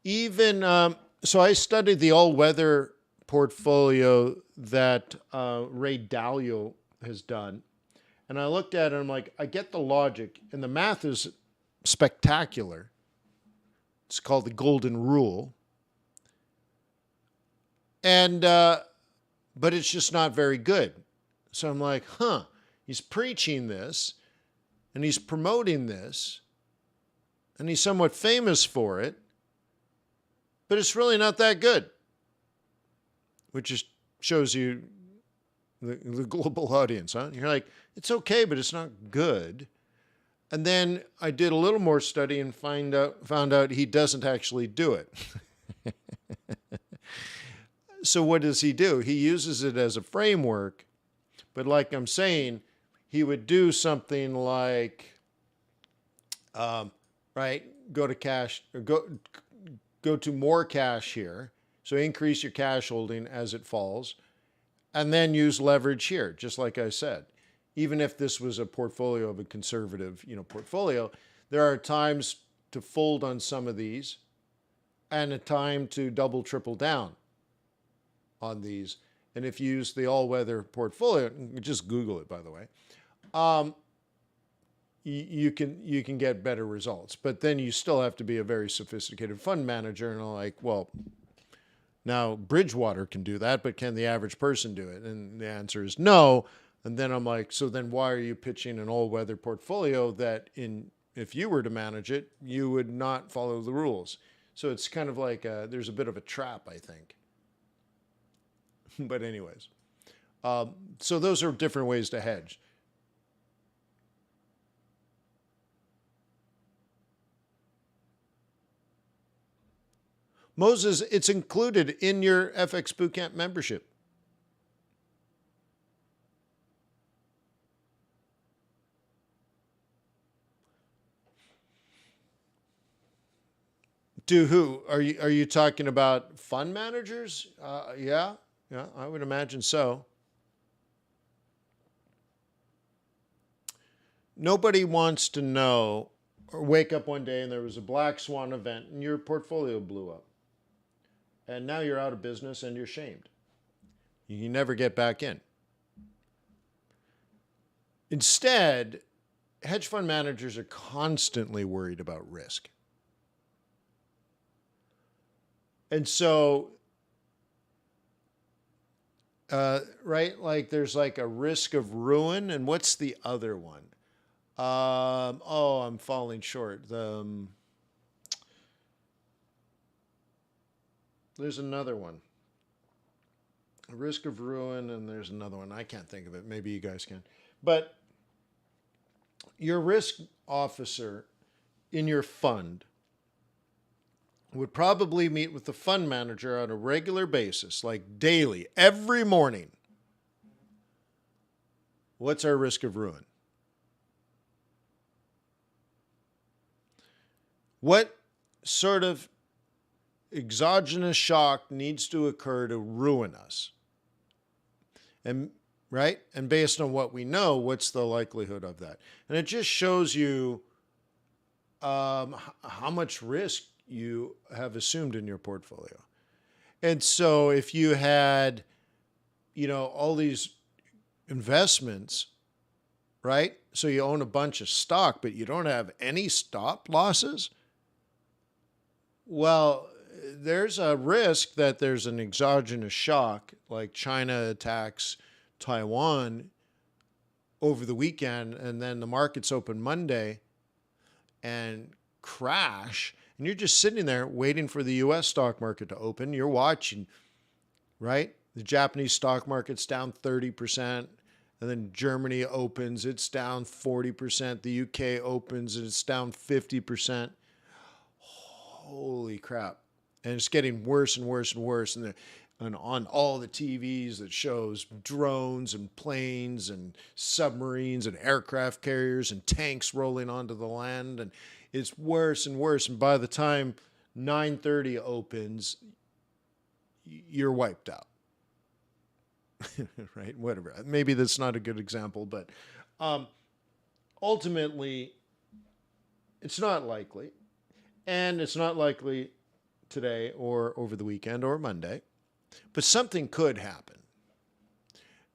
Even, so I studied the all-weather portfolio that Ray Dalio has done. And I looked at it and I'm like, I get the logic. And the math is spectacular. It's called the golden rule. And, but it's just not very good. So I'm like, he's preaching this and he's promoting this and he's somewhat famous for it, but it's really not that good, which just shows you the global audience, huh? You're like, it's okay, but it's not good. And then I did a little more study and found out he doesn't actually do it. So what does he do? He uses it as a framework, but like I'm saying, he would do something like, right, go to cash, or go to more cash here. So increase your cash holding as it falls, and then use leverage here, just like I said. Even if this was a portfolio of a conservative, portfolio, there are times to fold on some of these and a time to double, triple down on these. And if you use the all-weather portfolio, just Google it, by the way, you can get better results. But then you still have to be a very sophisticated fund manager. And I'm like, well, now Bridgewater can do that, but can the average person do it? And the answer is no. And then I'm like, so then why are you pitching an all-weather portfolio that if you were to manage it, you would not follow the rules? So it's kind of like there's a bit of a trap, I think. But anyways, so those are different ways to hedge. Moses, it's included in your FX Bootcamp membership. To who? Are you talking about fund managers? Yeah, I would imagine so. Nobody wants to know or wake up one day and there was a black swan event and your portfolio blew up. And now you're out of business and you're shamed. You can never get back in. Instead, hedge fund managers are constantly worried about risk. And so, right, like there's like a risk of ruin. And what's the other one? I'm falling short. There's another one. A risk of ruin, and there's another one. I can't think of it. Maybe you guys can. But your risk officer in your fund would probably meet with the fund manager on a regular basis, like daily, every morning. What's our risk of ruin? What sort of exogenous shock needs to occur to ruin us? And right? And based on what we know, what's the likelihood of that? And it just shows you how much risk you have assumed in your portfolio. And so if you had, all these investments, right? So you own a bunch of stock, but you don't have any stop losses. Well, there's a risk that there's an exogenous shock, like China attacks Taiwan over the weekend, and then the markets open Monday and crash, and you're just sitting there waiting for the U.S. stock market to open. You're watching, right? The Japanese stock market's down 30%, and then Germany opens, it's down 40%. The UK opens, and it's down 50%. Holy crap. And it's getting worse and worse and worse. And on all the TVs that shows drones and planes and submarines and aircraft carriers and tanks rolling onto the land. And it's worse and worse. And by the time 9:30 opens, you're wiped out. Right? Whatever. Maybe that's not a good example, but ultimately, it's not likely. And it's not likely today or over the weekend or Monday, but something could happen.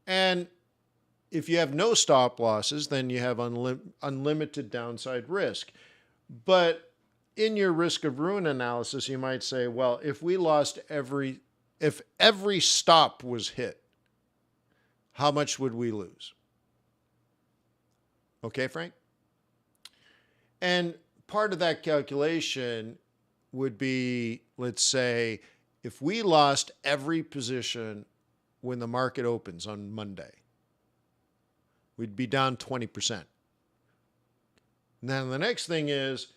And if you have no stop losses, then you have unlimited downside risk. But in your risk of ruin analysis, you might say, well, if every stop was hit, how much would we lose? Okay, Frank? And part of that calculation would be, let's say, if we lost every position when the market opens on Monday, we'd be down 20%. And then the next thing is,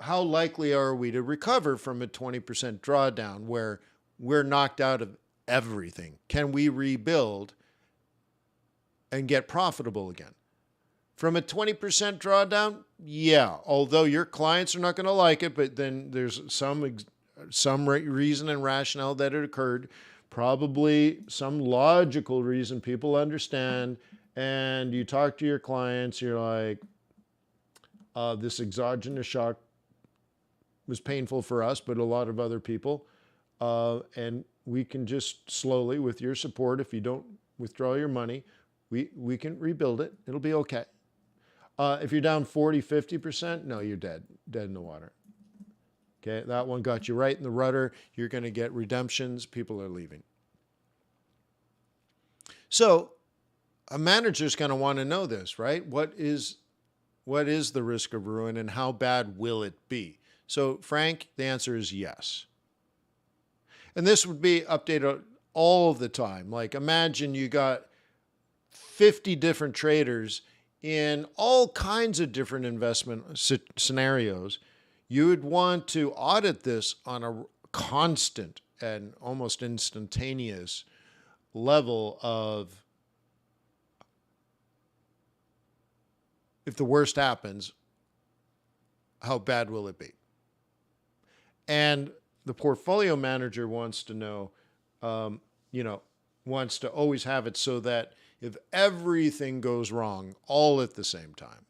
how likely are we to recover from a 20% drawdown where we're knocked out of everything? Can we rebuild and get profitable again? From a 20% drawdown, yeah, although your clients are not going to like it, but then there's some reason and rationale that it occurred, probably some logical reason people understand, and you talk to your clients, you're like, this exogenous shock was painful for us, but a lot of other people, and we can just slowly, with your support, if you don't withdraw your money, we can rebuild it. It'll be okay. If you're down 40, 50%, no, you're dead in the water. Okay, that one got you right in the rudder. You're going to get redemptions. People are leaving. So a manager's going to want to know this, right? What is the risk of ruin and how bad will it be? So, Frank, the answer is yes. And this would be updated all the time. Like, imagine you got 50 different traders in all kinds of different investment scenarios. You would want to audit this on a constant and almost instantaneous level of, if the worst happens, how bad will it be? And the portfolio manager wants to know, wants to always have it so that if everything goes wrong all at the same time,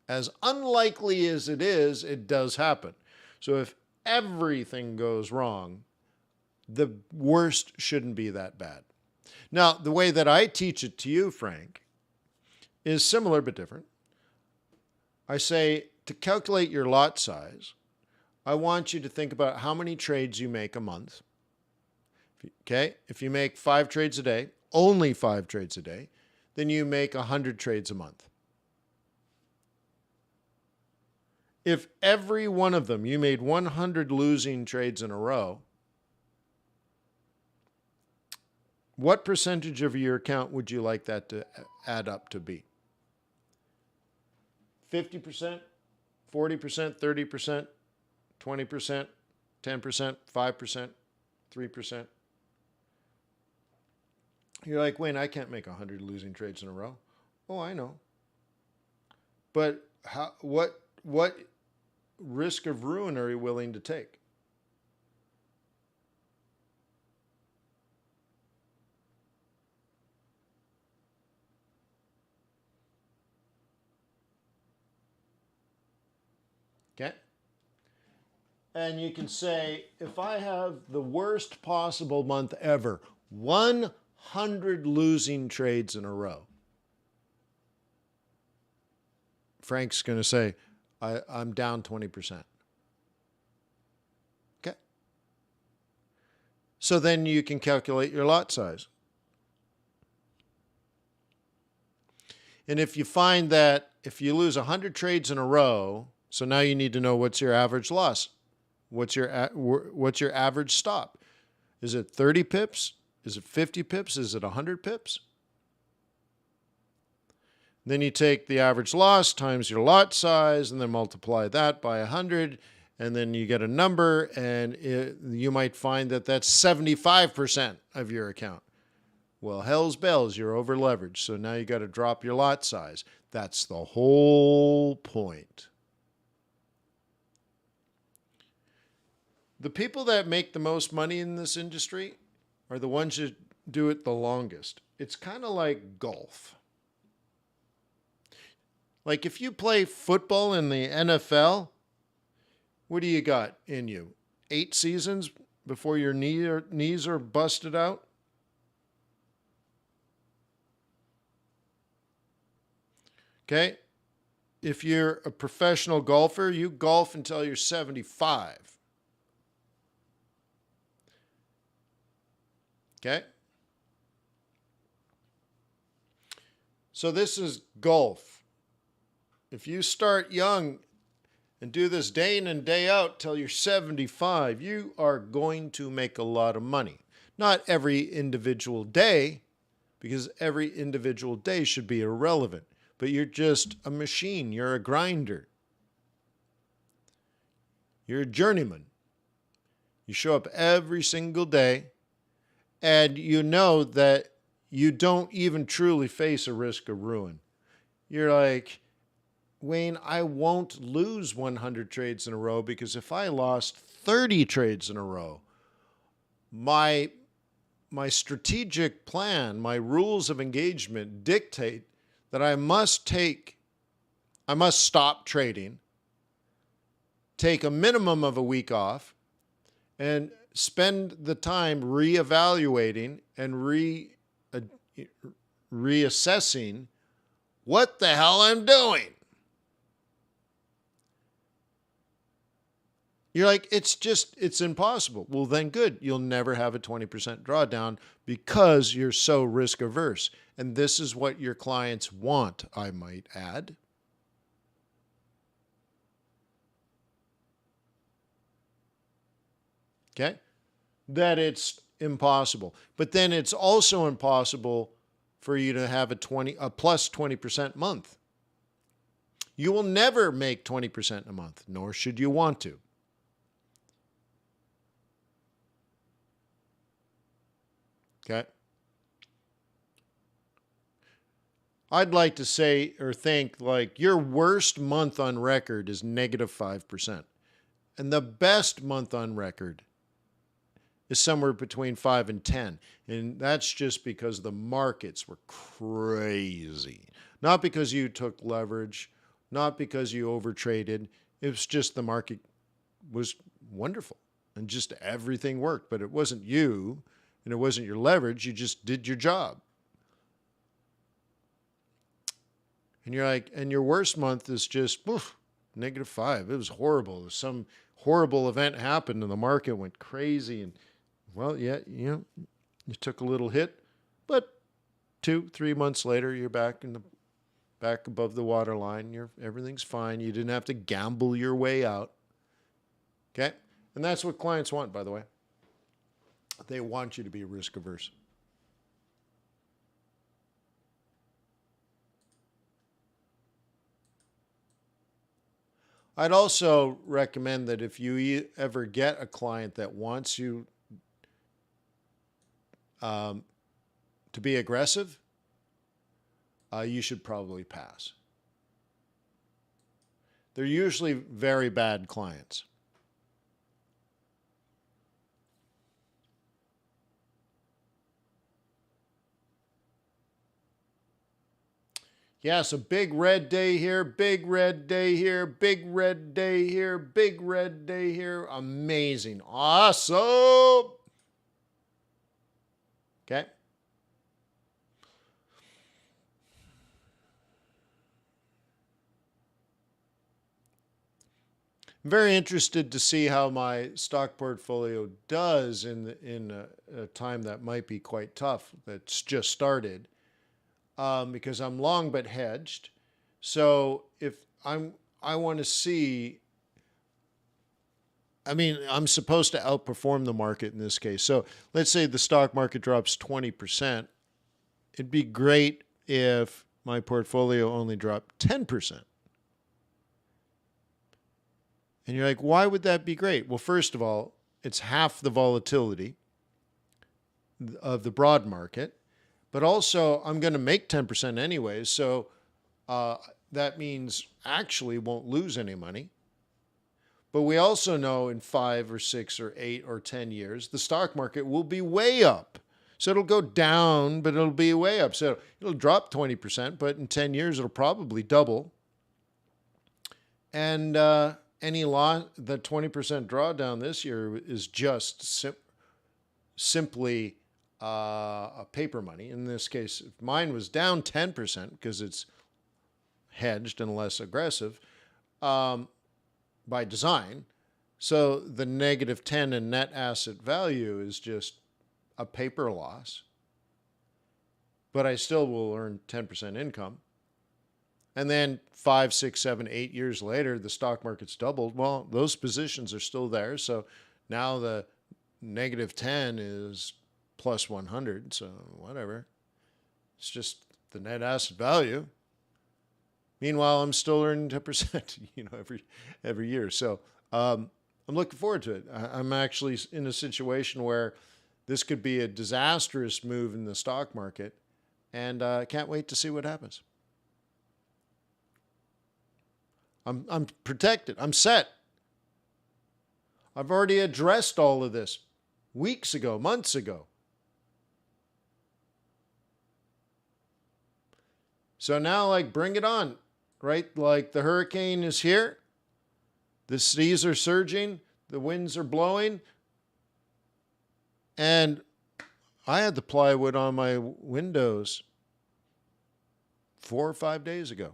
as unlikely as it is, it does happen. So if everything goes wrong, the worst shouldn't be that bad. Now, the way that I teach it to you, Frank, is similar but different. I say, to calculate your lot size, I want you to think about how many trades you make a month. Okay? If you make 5 trades a day, only 5 trades a day, then you make 100 trades a month. If every one of them, you made 100 losing trades in a row, what percentage of your account would you like that to add up to be? 50%, 40%, 30%, 20%, 10%, 5%, 3%? You're like, Wayne, I can't make 100 losing trades in a row. Oh, I know. But what risk of ruin are you willing to take? Okay? And you can say, if I have the worst possible month ever, 100 losing trades in a row, Frank's going to say, I'm down 20%. Okay. So then you can calculate your lot size. And if you find that if you lose 100 trades in a row, so now you need to know what's your average loss. What's your average stop? Is it 30 pips? Is it 50 pips? Is it 100 pips? Then you take the average loss times your lot size and then multiply that by 100, and then you get a number, and you might find that that's 75% of your account. Well, hell's bells, you're over leveraged, so now you got to drop your lot size. That's the whole point. The people that make the most money in this industry are the ones that do it the longest. It's kind of like golf. Like if you play football in the NFL, what do you got in you? 8 seasons before your knees are busted out? Okay? If you're a professional golfer, you golf until you're 75. Okay? So this is golf. If you start young and do this day in and day out till you're 75, you are going to make a lot of money. Not every individual day, because every individual day should be irrelevant. But you're just a machine. You're a grinder. You're a journeyman. You show up every single day, and you know that you don't even truly face a risk of ruin. You're like, Wayne, I won't lose 100 trades in a row, because if I lost 30 trades in a row, my strategic plan, my rules of engagement dictate that I must stop trading, take a minimum of a week off, and spend the time reevaluating and reassessing what the hell I'm doing. You're like, it's impossible. Well, then good. You'll never have a 20% drawdown because you're so risk averse. And this is what your clients want, I might add. Okay? That it's impossible. But then it's also impossible for you to have a plus 20% month. You will never make 20% a month, nor should you want to. Okay. I'd like to say or think like your worst month on record is negative 5%. And the best month on record is somewhere between 5 and 10. And that's just because the markets were crazy. Not because you took leverage, not because you overtraded. It was just the market was wonderful and just everything worked. But it wasn't you. And it wasn't your leverage, you just did your job. And you're like, and your worst month is just negative 5. It was horrible. Some horrible event happened and the market went crazy. And well, yeah, you took a little hit, but 2-3 months later, you're back above the waterline. Everything's fine. You didn't have to gamble your way out. Okay? And that's what clients want, by the way. They want you to be risk averse. I'd also recommend that if you ever get a client that wants you to be aggressive, you should probably pass. They're usually very bad clients. Yes, a big red day here, big red day here, big red day here, big red day here. Amazing. Awesome. Okay. I'm very interested to see how my stock portfolio does in a time that might be quite tough, that's just started. Because I'm long but hedged. So if I want to see, I'm supposed to outperform the market in this case. So let's say the stock market drops 20%. It'd be great if my portfolio only dropped 10%. And you're like, why would that be great? Well, first of all, it's half the volatility of the broad market, but also I'm going to make 10% anyways. So that means actually won't lose any money. But we also know in 5 or 6 or 8 or 10 years, the stock market will be way up. So it'll go down, but it'll be way up. So it'll drop 20%, but in 10 years, it'll probably double. And any loss, the 20% drawdown this year is just simply a paper money. In this case, if mine was down 10% because it's hedged and less aggressive by design. So the negative 10 in net asset value is just a paper loss, but I still will earn 10% income. And then 5, 6, 7, 8 years later, the stock market's doubled. Well, those positions are still there. So now the negative 10 is plus 100. So whatever. It's just the net asset value. Meanwhile, I'm still earning 10%, every year. So I'm looking forward to it. I'm actually in a situation where this could be a disastrous move in the stock market, and I can't wait to see what happens. I'm protected. I'm set. I've already addressed all of this weeks ago, months ago. So now, like, bring it on, right? Like, the hurricane is here. The seas are surging. The winds are blowing. And I had the plywood on my windows 4 or 5 days ago.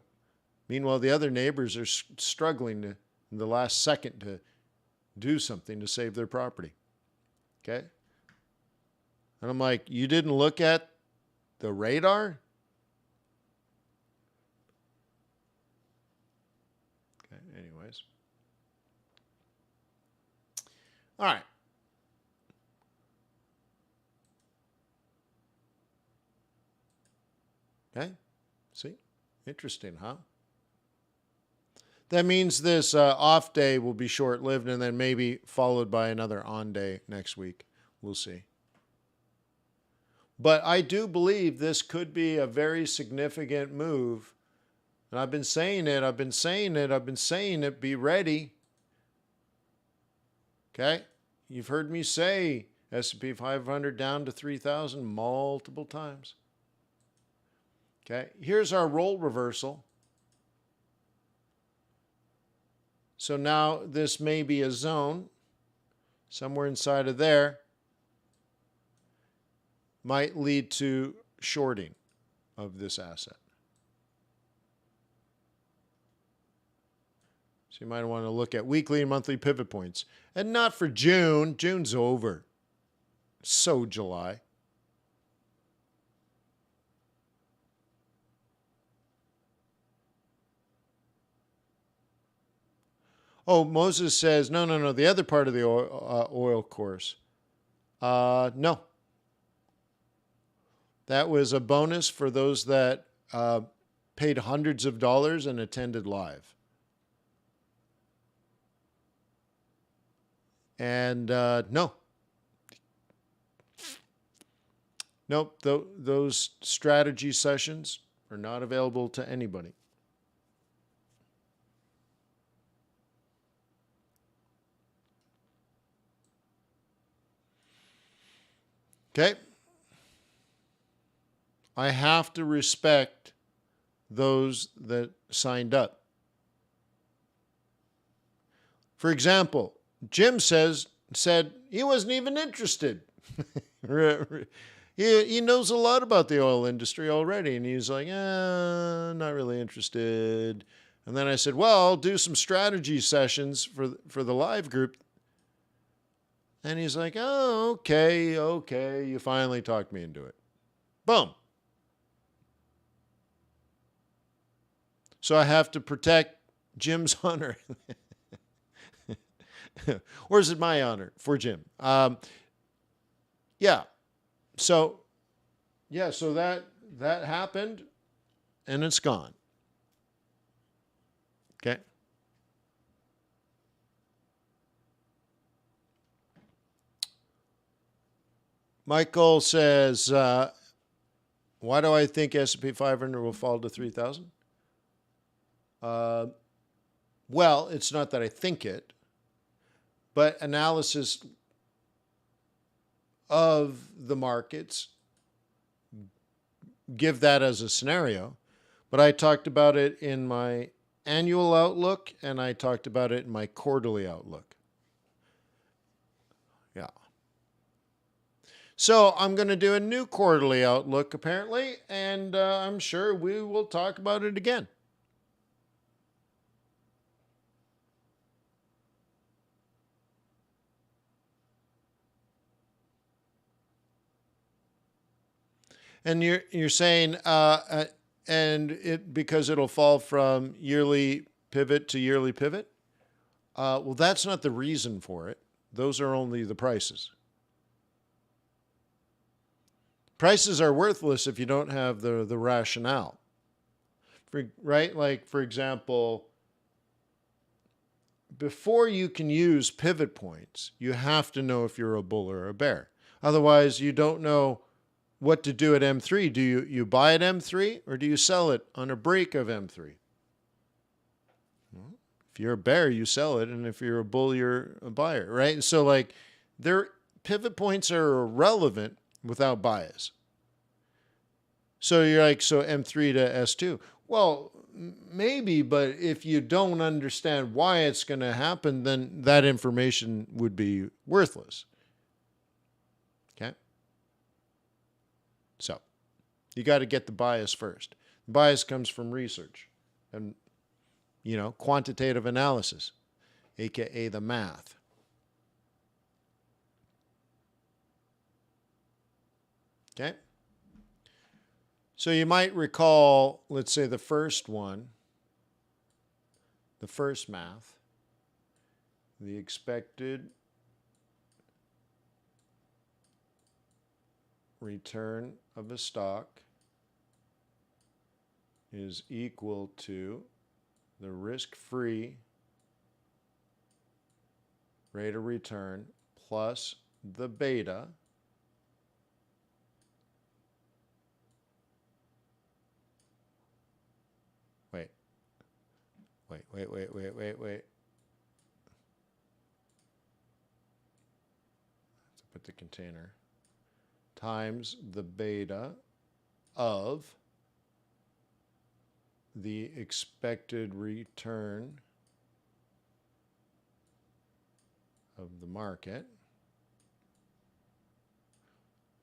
Meanwhile, the other neighbors are struggling in the last second to do something to save their property. Okay? And I'm like, you didn't look at the radar? Okay, anyways. All right. Okay? See? Interesting, huh? That means this off day will be short-lived and then maybe followed by another on day next week. We'll see. But I do believe this could be a very significant move. And I've been saying it. Be ready. Okay? You've heard me say S&P500 down to 3,000 multiple times. Okay? Here's our role reversal. So now this may be a zone somewhere inside of there, might lead to shorting of this asset. So you might want to look at weekly and monthly pivot points. And not for June. June's over. So July. Oh, Moses says, no, the other part of the oil course. No. That was a bonus for those that paid hundreds of dollars and attended live. And no. Nope, those strategy sessions are not available to anybody. Okay? I have to respect those that signed up. For example, Jim said he wasn't even interested. He knows a lot about the oil industry already, and he's like, not really interested. And then I said, well, I'll do some strategy sessions for the live group. And he's like, oh, okay, you finally talked me into it. Boom. So I have to protect Jim's honor. Or is it my honor for Jim? Yeah. So that happened, and it's gone. Okay. Michael says, why do I think S&P 500 will fall to 3,000? Well, it's not that I think it, but analysis of the markets give that as a scenario. But I talked about it in my annual outlook, and I talked about it in my quarterly outlook. Yeah. So I'm going to do a new quarterly outlook, apparently, and I'm sure we will talk about it again. And you're saying, and it because it'll fall from yearly pivot to yearly pivot. Well, that's not the reason for it. Those are only the prices. Prices are worthless if you don't have the rationale. Right? Like, for example, before you can use pivot points, you have to know if you're a bull or a bear. Otherwise, you don't know what to do at M3. Do you buy at M3 or do you sell it on a break of M3? Well, if you're a bear, you sell it, and if you're a bull, you're a buyer, right? So like their pivot points are irrelevant without bias. So you're like, so M3 to S2. Well, maybe, but if you don't understand why it's going to happen, then that information would be worthless. Okay? So you got to get the bias first. The bias comes from research and, quantitative analysis, aka the math. Okay? So you might recall, let's say the first one, the first math, the expected return of a stock is equal to the risk-free rate of return plus the beta Wait. Let's put the container. Times the beta of the expected return of the market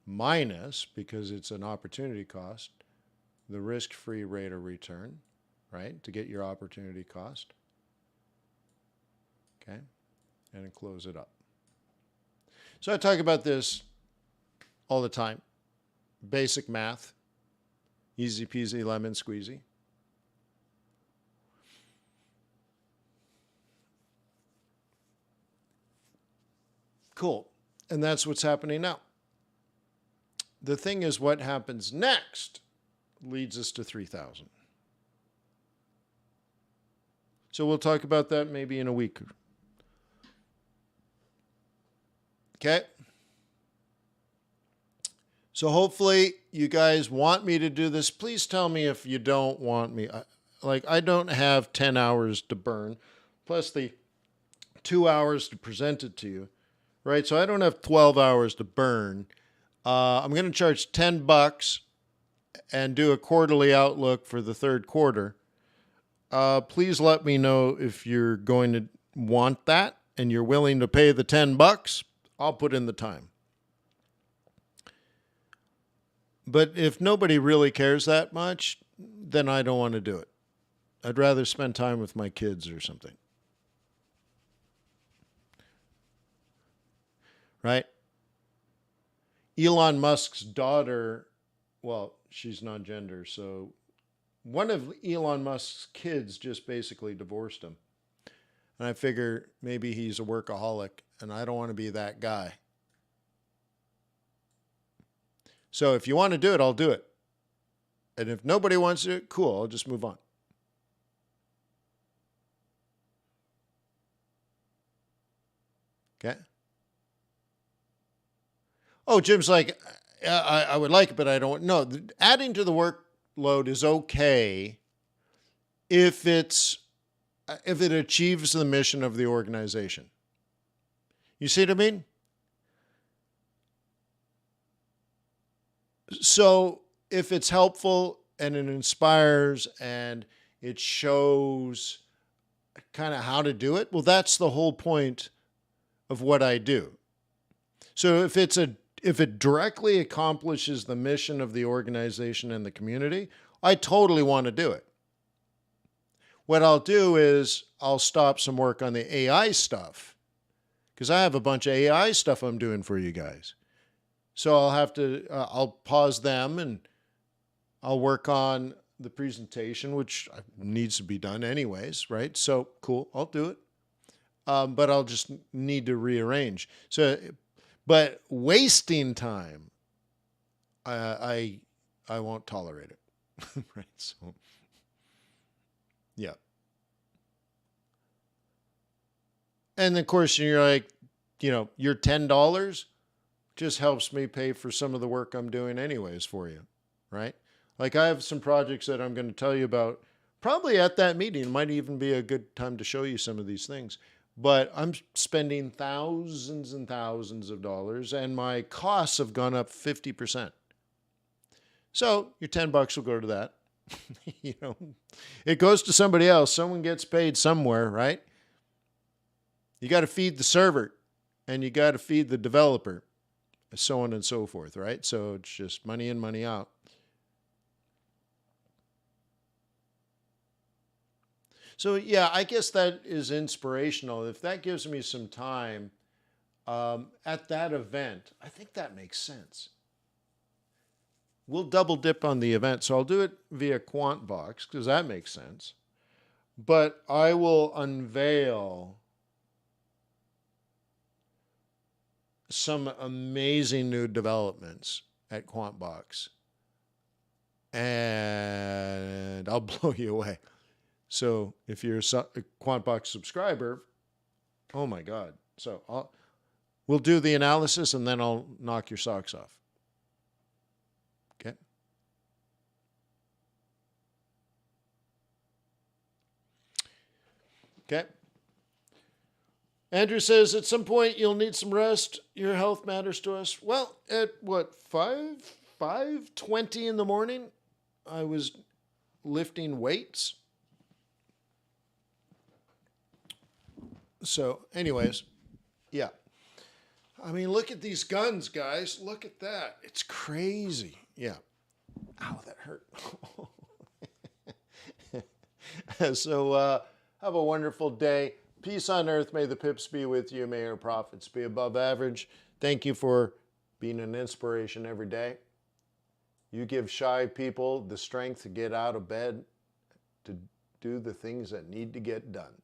minus, because it's an opportunity cost, the risk-free rate of return, right, to get your opportunity cost. Okay, and then close it up. So I talk about this all the time. Basic math, easy peasy lemon squeezy. Cool. And that's what's happening now. The thing is, what happens next leads us to 3,000. So we'll talk about that maybe in a week. Okay? So hopefully you guys want me to do this. Please tell me if you don't want me. I don't have 10 hours to burn, plus the 2 hours to present it to you, right? So I don't have 12 hours to burn. I'm going to charge $10 and do a quarterly outlook for the third quarter. Please let me know if you're going to want that and you're willing to pay the $10. I'll put in the time. But if nobody really cares that much, then I don't want to do it. I'd rather spend time with my kids or something. Right? Elon Musk's daughter, well, she's non-gender, so one of Elon Musk's kids just basically divorced him. And I figure maybe he's a workaholic, and I don't want to be that guy. So if you want to do it, I'll do it. And if nobody wants to do it, cool, I'll just move on. Okay? Oh, Jim's like, I would like it, but I don't. No, adding to the workload is okay if it achieves the mission of the organization. You see what I mean? So if it's helpful and it inspires and it shows kind of how to do it, well, that's the whole point of what I do. So if it directly accomplishes the mission of the organization and the community, I totally want to do it. What I'll do is I'll stop some work on the AI stuff because I have a bunch of AI stuff I'm doing for you guys. So I'll pause them and I'll work on the presentation, which needs to be done anyways, right? So cool, I'll do it. But I'll just need to rearrange. But wasting time, I won't tolerate it, right? So, yeah. And of course, you're like, your $10 just helps me pay for some of the work I'm doing anyways for you, right? Like I have some projects that I'm going to tell you about probably at that meeting. It might even be a good time to show you some of these things. But I'm spending thousands and thousands of dollars and my costs have gone up 50%. So your $10 will go to that. It goes to somebody else. Someone gets paid somewhere, right? You got to feed the server and you got to feed the developer, so on and so forth, right? So it's just money in, money out. So yeah, I guess that is inspirational. If that gives me some time at that event, I think that makes sense. We'll double dip on the event. So I'll do it via QuantBox because that makes sense. But I will unveil some amazing new developments at QuantBox. And I'll blow you away. So if you're a QuantBox subscriber, oh my God. So we'll do the analysis and then I'll knock your socks off. Okay. Okay. Andrew says, at some point you'll need some rest. Your health matters to us. Well, at what, 5:20 in the morning, I was lifting weights. So anyways, yeah. I mean, look at these guns, guys. Look at that. It's crazy. Yeah. Ow, that hurt. So have a wonderful day. Peace on earth. May the pips be with you. May your profits be above average. Thank you for being an inspiration every day. You give shy people the strength to get out of bed to do the things that need to get done.